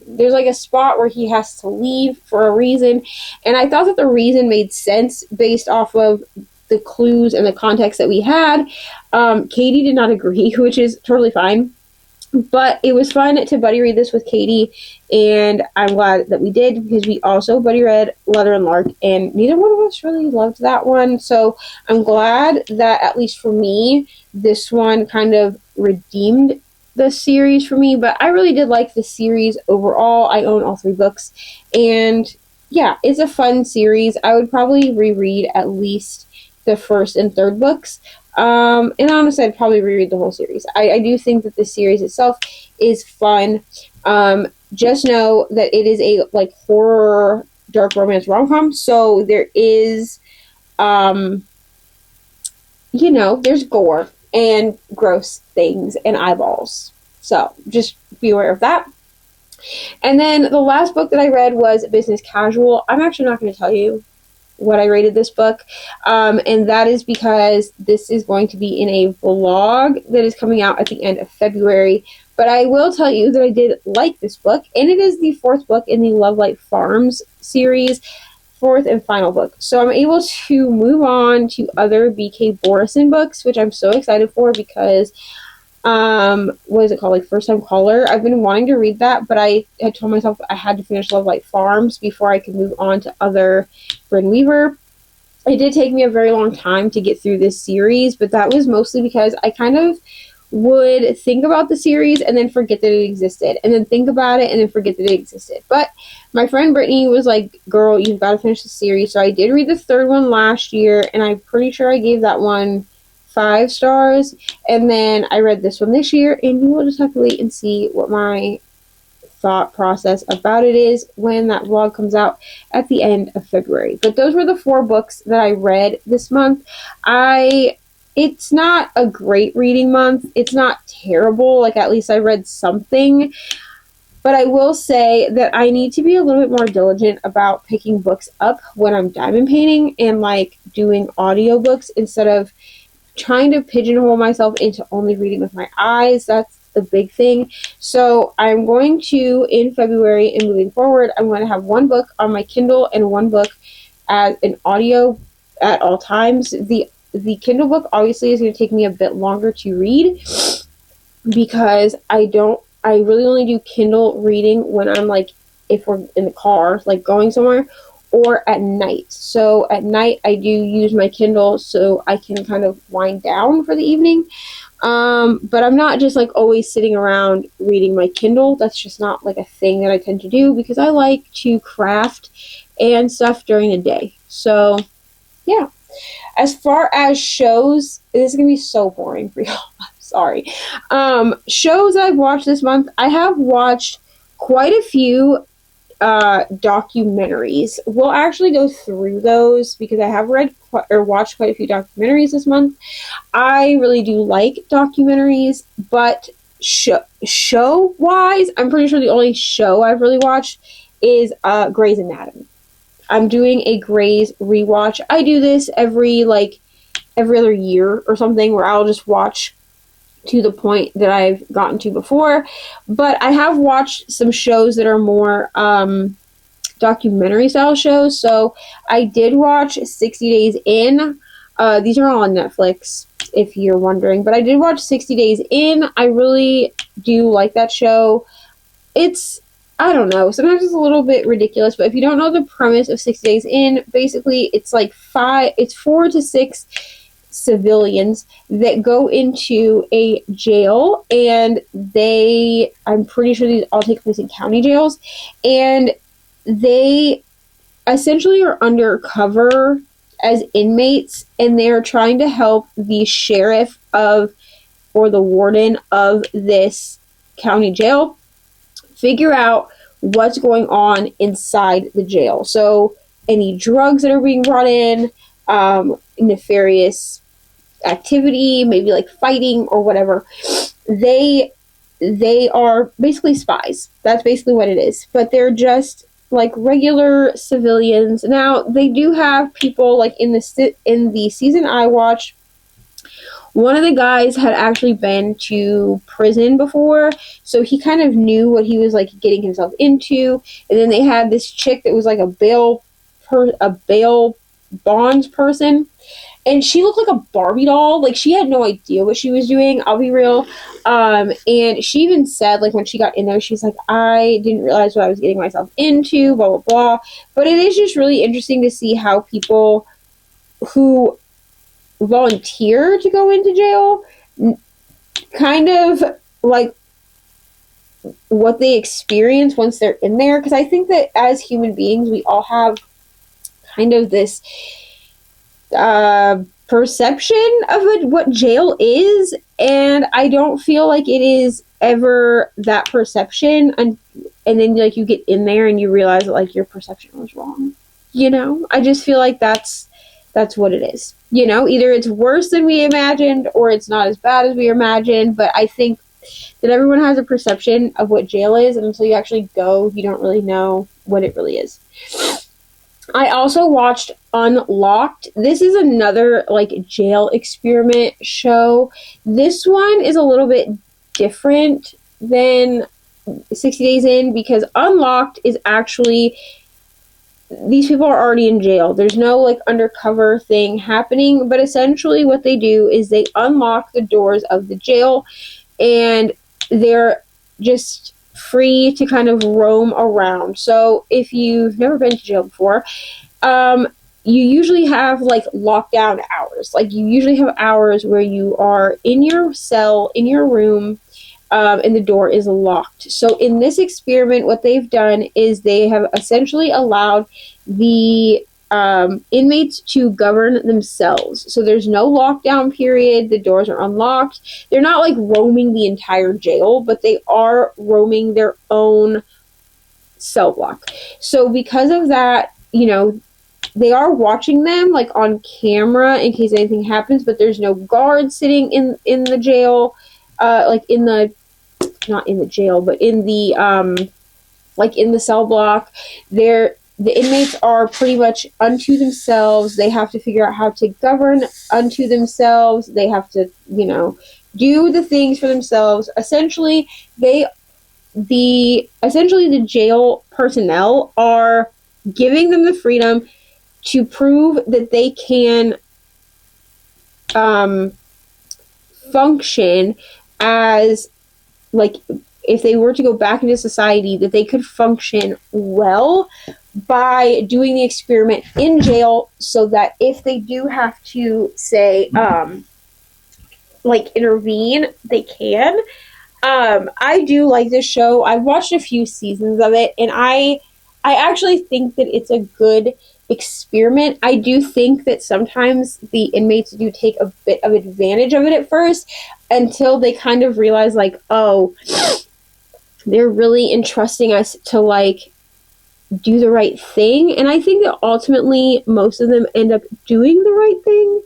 there's like a spot where he has to leave for a reason, and I thought that the reason made sense based off of the clues and the context that we had. Katie did not agree, which is totally fine, but it was fun to buddy read this with Katie, and I'm glad that we did, because we also buddy read Leather and Lark, and neither one of us really loved that one. So I'm glad that, at least for me, this one kind of redeemed the series for me. But I really did like the series overall. I own all 3 books, and yeah, it's a fun series. I would probably reread at least the first and third books, and honestly I'd probably reread the whole series. I do think that the series itself is fun. Just know that it is a like horror dark romance rom-com, so there is there's gore and gross things and eyeballs. So just be aware of that. And then the last book that I read was Business Casual. I'm actually not going to tell you what I rated this book. And that is because this is going to be in a vlog that is coming out at the end of February. But I will tell you that I did like this book, and it is the 4th book in the Love Light Farms series. 4th and final book. So I'm able to move on to other BK Borison books, which I'm so excited for, because What is it called? Like First Time Caller. I've been wanting to read that, but I had told myself I had to finish Love Light Farms before I could move on to other Bryn Weaver. It did take me a very long time to get through this series, but that was mostly because I kind of would think about the series and then forget that it existed, and then think about it and then forget that it existed. But my friend Brittany was like, girl, you've got to finish the series. So I did read the third one last year, and I'm pretty sure I gave that one 5 stars. And then I read this one this year, and you will just have to wait and see what my thought process about it is when that vlog comes out at the end of February. But those were the 4 books that I read this month. It's not a great reading month. It's not terrible. Like, at least I read something. But I will say that I need to be a little bit more diligent about picking books up when I'm diamond painting and like doing audiobooks instead of trying to pigeonhole myself into only reading with my eyes. That's the big thing. So I'm going to, in February and moving forward, I'm going to have 1 book on my Kindle and 1 book as an audio at all times. The Kindle book obviously is going to take me a bit longer to read because I really only do Kindle reading when I'm like, if we're in the car, like going somewhere, or at night. So at night I do use my Kindle so I can kind of wind down for the evening. But I'm not just like always sitting around reading my Kindle. That's just not like a thing that I tend to do because I like to craft and stuff during the day. So yeah. As far as shows, this is going to be so boring for y'all. I'm sorry. Shows I've watched this month, I have watched quite a few documentaries. We'll actually go through those because I have watched quite a few documentaries this month. I really do like documentaries, but show-wise, I'm pretty sure the only show I've really watched is Grey's Anatomy. I'm doing a Grey's rewatch. I do this every other year or something where I'll just watch to the point that I've gotten to before. But I have watched some shows that are more documentary style shows. So I did watch 60 Days In. These are all on Netflix, if you're wondering. But I did watch 60 Days In. I really do like that show. I don't know, sometimes it's a little bit ridiculous, but if you don't know the premise of 60 Days In, basically it's 4 to 6 civilians that go into a jail, and I'm pretty sure these all take place in county jails, and they essentially are undercover as inmates, and they're trying to help the sheriff or the warden of this county jail figure out what's going on inside the jail. So any drugs that are being brought in, nefarious activity, maybe like fighting or whatever. They are basically spies. That's basically what it is. But they're just like regular civilians. Now, they do have people like in the season I watched. One of the guys had actually been to prison before, so he kind of knew what he was like getting himself into. And then they had this chick that was like a bail bonds person, and she looked like a Barbie doll. Like, she had no idea what she was doing, I'll be real. And she even said, like, when she got in there, she's like, I didn't realize what I was getting myself into, blah, blah, blah. But it is just really interesting to see how people who volunteer to go into jail kind of like what they experience once they're in there, because I think that as human beings we all have kind of this perception of what jail is, and I don't feel like it is ever that perception, and then like you get in there and you realize that like your perception was wrong. I just feel like that's what it is. Either it's worse than we imagined or it's not as bad as we imagined, but I think that everyone has a perception of what jail is, and until you actually go, you don't really know what it really is. I also watched Unlocked. This is another like jail experiment show. This one is a little bit different than 60 Days In because Unlocked is actually, these people are already in jail. There's no like undercover thing happening, but essentially what they do is they unlock the doors of the jail and they're just free to kind of roam around. So if you've never been to jail before, you usually have like lockdown hours. Like you usually have hours where you are in your cell, in your room, and the door is locked. So in this experiment, what they've done is they have essentially allowed the inmates to govern themselves. So there's no lockdown period. The doors are unlocked. They're not like roaming the entire jail, but they are roaming their own cell block. So because of that, they are watching them like on camera in case anything happens, but there's no guard sitting in the jail, like in the, not in the jail, but in the like in the cell block. The inmates are pretty much unto themselves. They have to figure out how to govern unto themselves. They have to, do the things for themselves. Essentially, the jail personnel are giving them the freedom to prove that they can function as, like, if they were to go back into society, that they could function well by doing the experiment in jail, so that if they do have to, say, intervene, they can. I do like this show. I've watched a few seasons of it, and I actually think that it's a good experiment. I do think that sometimes the inmates do take a bit of advantage of it at first, until they kind of realize, like, oh, they're really entrusting us to, like, do the right thing. And I think that ultimately most of them end up doing the right thing.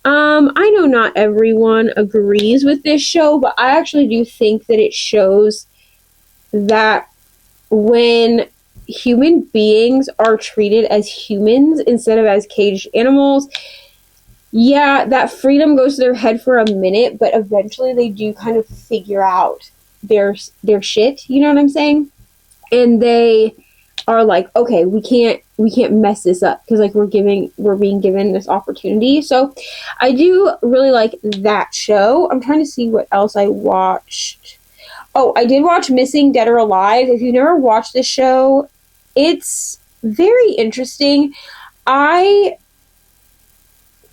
I know not everyone agrees with this show, but I actually do think that it shows that when human beings are treated as humans instead of as caged animals, yeah, that freedom goes to their head for a minute, but eventually they do kind of figure out their shit, you know what I'm saying? And they are like, okay, we can't mess this up, because like we're being given this opportunity. So I do really like that show. I'm trying to see what else I watched. Oh, I did watch Missing Dead or Alive. If you've never watched this show, it's very interesting. I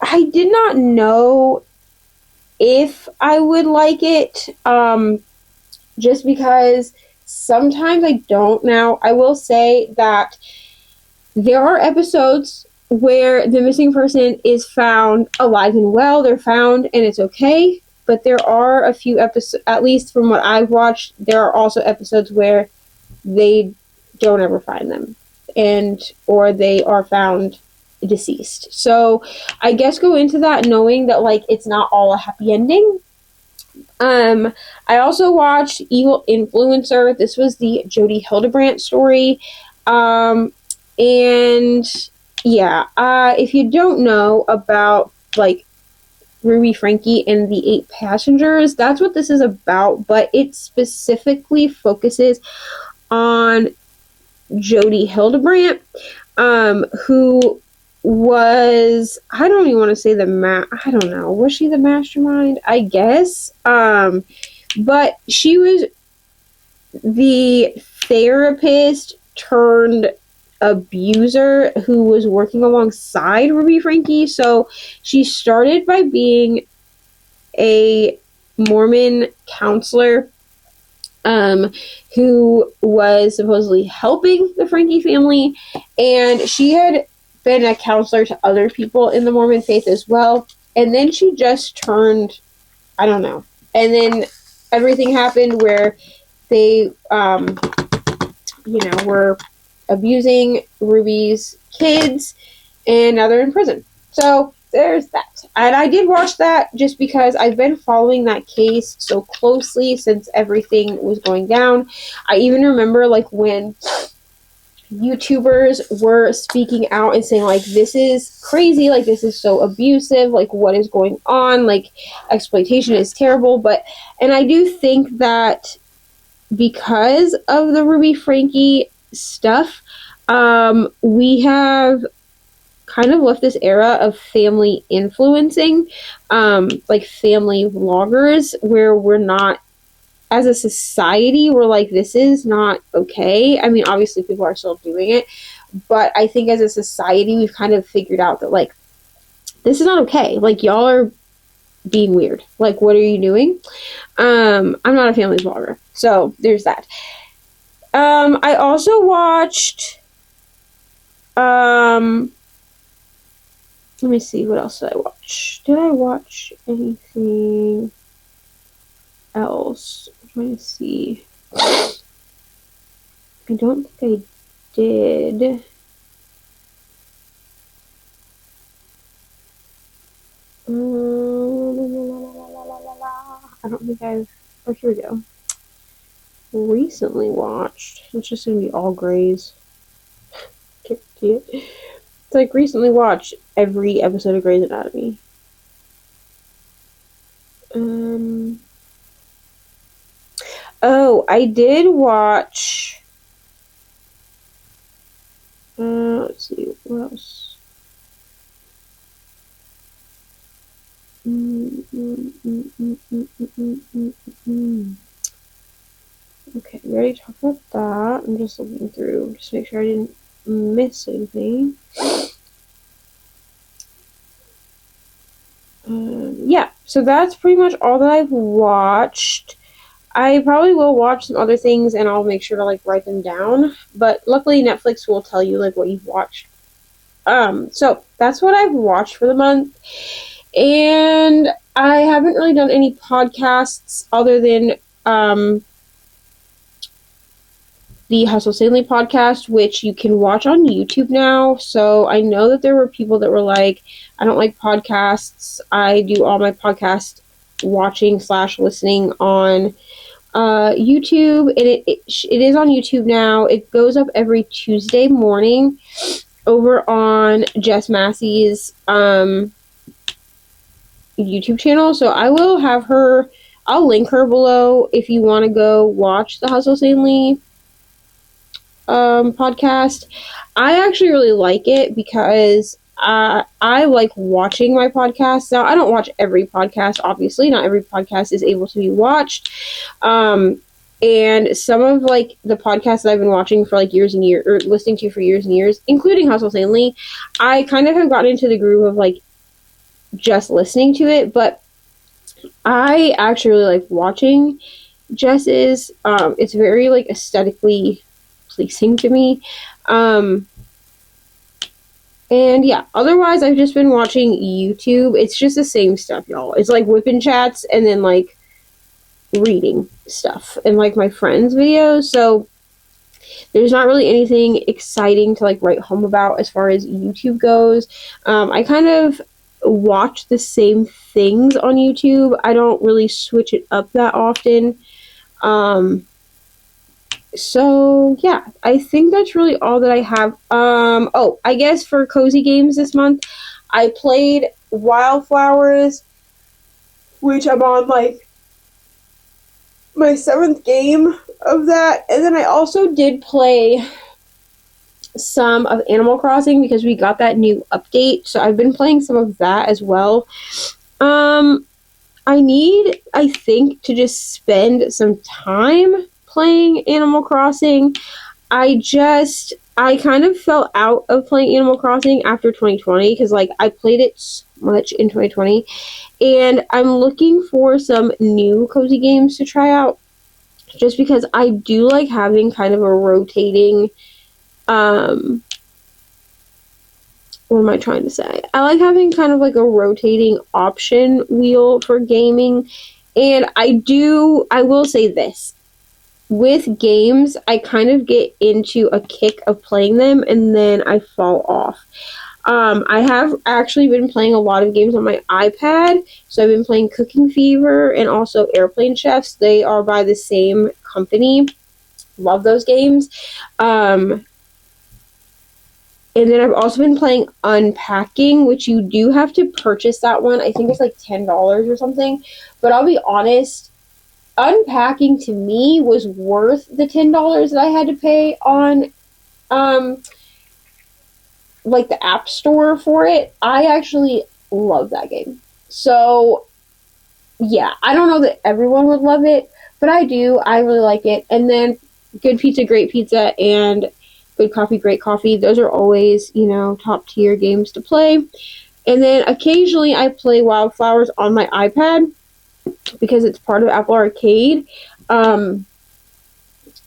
did not know if I would like it, just because sometimes I don't. Now, I will say that there are episodes where the missing person is found alive and well. They're found and it's okay. But there are a few episodes, at least from what I've watched, there are also episodes where they don't ever find them, or they are found deceased. So I guess go into that knowing that, like, it's not all a happy ending. I also watched Evil Influencer. This was the Jodi Hildebrandt story. And yeah, if you don't know about, like, Ruby Frankie and the 8 Passengers, that's what this is about, but it specifically focuses on Jodi Hildebrandt, who was, I don't even want to say I don't know, was she the mastermind? I guess. But she was the therapist turned abuser who was working alongside Ruby Frankie. So she started by being a Mormon counselor, who was supposedly helping the Frankie family, and she had been a counselor to other people in the Mormon faith as well. And then she just turned, I don't know. And then everything happened where they, were abusing Ruby's kids, and now they're in prison. So there's that. And I did watch that just because I've been following that case so closely since everything was going down. I even remember, like, when YouTubers were speaking out and saying, like, this is crazy, like, this is so abusive, like, what is going on, like, exploitation is terrible. And I do think that because of the Ruby Frankie stuff, we have kind of left this era of family influencing, like family vloggers, where we're not as a society, we're like, this is not okay. I mean, obviously people are still doing it, but I think as a society, we've kind of figured out that, like, this is not okay. Like, y'all are being weird. Like, what are you doing? I'm not a family vlogger, so there's that. I also watched, let me see, what else did I watch? Did I watch anything else? I'm trying to see. I don't think I did. I don't think I've. Oh, here we go. Recently watched. It's just gonna be all Grey's. Can't see it. It's like recently watched every episode of Grey's Anatomy. Oh, I did watch. Let's see, what else? Okay, we already talked about that. I'm just looking through, just to make sure I didn't miss anything. Yeah, so that's pretty much all that I've watched. I probably will watch some other things, and I'll make sure to, like, write them down. But luckily, Netflix will tell you, like, what you've watched. So that's what I've watched for the month. And I haven't really done any podcasts other than the Hustle Sanely podcast, which you can watch on YouTube now. So I know that there were people that were like, I don't like podcasts. I do all my podcast watching / listening on YouTube, and it is on YouTube now. It goes up every Tuesday morning over on Jess Massey's YouTube channel. So I will have her, I'll link her below if you want to go watch the Hustle Sanely podcast. I actually really like it because I like watching my podcasts. Now, I don't watch every podcast, obviously. Not every podcast is able to be watched. And some of, like, the podcasts that I've been watching for, like, years and years, or listening to for years and years, including Hustle Sanely, I kind of have gotten into the groove of, like, just listening to it. But I actually really like watching Jess's. It's very, like, aesthetically pleasing to me. And yeah, otherwise I've just been watching YouTube. It's just the same stuff, y'all. It's like whipping chats and then, like, reading stuff and, like, my friends' videos. So there's not really anything exciting to, like, write home about as far as YouTube goes. I kind of watch the same things on YouTube. I don't really switch it up that often. So yeah, I think that's really all that I have. Oh, I guess for cozy games this month, I played Wildflowers, which I'm on, like, my 7th game of that. And then I also did play some of Animal Crossing because we got that new update. So I've been playing some of that as well. I need, I think, to just spend some time playing Animal Crossing. I kind of fell out of playing Animal Crossing after 2020 because, like, I played it so much in 2020, and I'm looking for some new cozy games to try out just because I do like having kind of a rotating, what am I trying to say? I like having kind of like a rotating option wheel for gaming, and I will say this. With games, I kind of get into a kick of playing them, and then I fall off. I have actually been playing a lot of games on my iPad. So I've been playing Cooking Fever and also Airplane Chefs. They are by the same company. Love those games. And then I've also been playing Unpacking, which you do have to purchase that one. I think it's like $10 or something. But I'll be honest, Unpacking to me was worth the $10 that I had to pay on like the App Store for it. I actually love that game. So yeah, I don't know that everyone would love it, but I do. I really like it. And then good pizza, great pizza, and good coffee, great coffee. Those are always, you know, top tier games to play. And then occasionally I play Wildflowers on my iPad because it's part of Apple Arcade.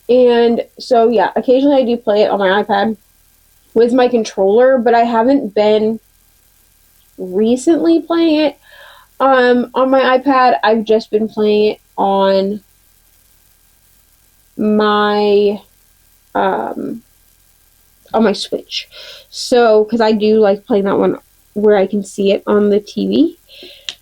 And so, yeah, occasionally I do play it on my iPad with my controller, but I haven't been recently playing it on my iPad. I've just been playing it my um, on my Switch. So, because I do like playing that one where I can see it on the TV.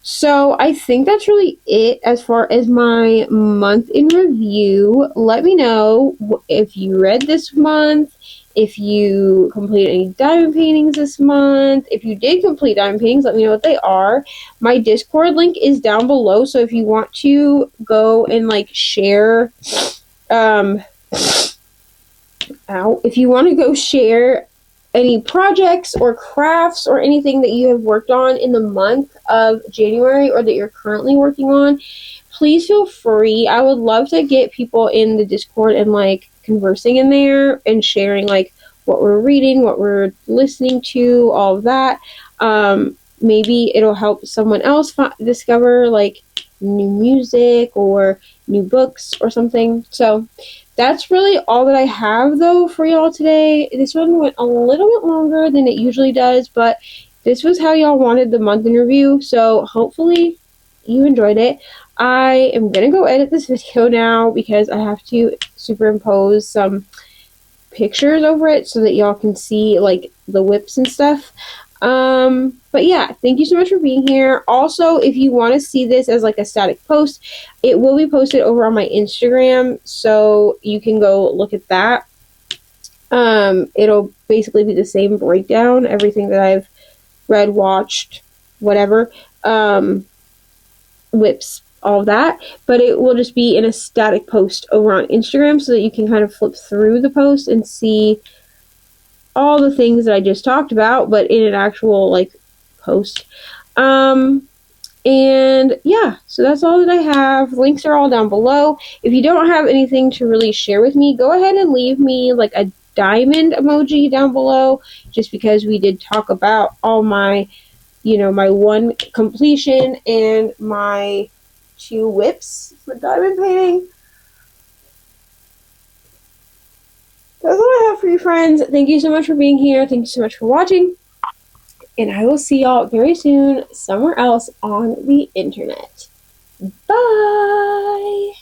So I think that's really it as far as my month in review. Let me know if you read this month, if you completed any diamond paintings this month. If you did complete diamond paintings, let me know what they are. My Discord link is down below, so if you want to go and like share, if you want to go share any projects or crafts or anything that you have worked on in the month of January or that you're currently working on, please feel free. I would love to get people in the Discord and like conversing in there and sharing like what we're reading, what we're listening to, all of that. Maybe it'll help someone else discover like new music or new books or something. So that's really all that I have, though, for y'all today. This one went a little bit longer than it usually does, but this was how y'all wanted the month in review, so hopefully you enjoyed it. I am going to go edit this video now because I have to superimpose some pictures over it so that y'all can see, like, the WIPs and stuff. But yeah, thank you so much for being here. Also, if you want to see this as like a static post, it will be posted over on my Instagram, so you can go look at that. It'll basically be the same breakdown, everything that I've read, watched, whatever, WIPs, all of that, but it will just be in a static post over on Instagram so that you can kind of flip through the post and see all the things that I just talked about, but in an actual like post. And yeah, so that's all that I have. Links are all down below. If you don't have anything to really share with me, go ahead and leave me like a diamond emoji down below, just because we did talk about all my, you know, my one completion and my 2 WIPs for diamond painting. That's all I have for you, friends. Thank you so much for being here. Thank you so much for watching. And I will see y'all very soon somewhere else on the internet. Bye!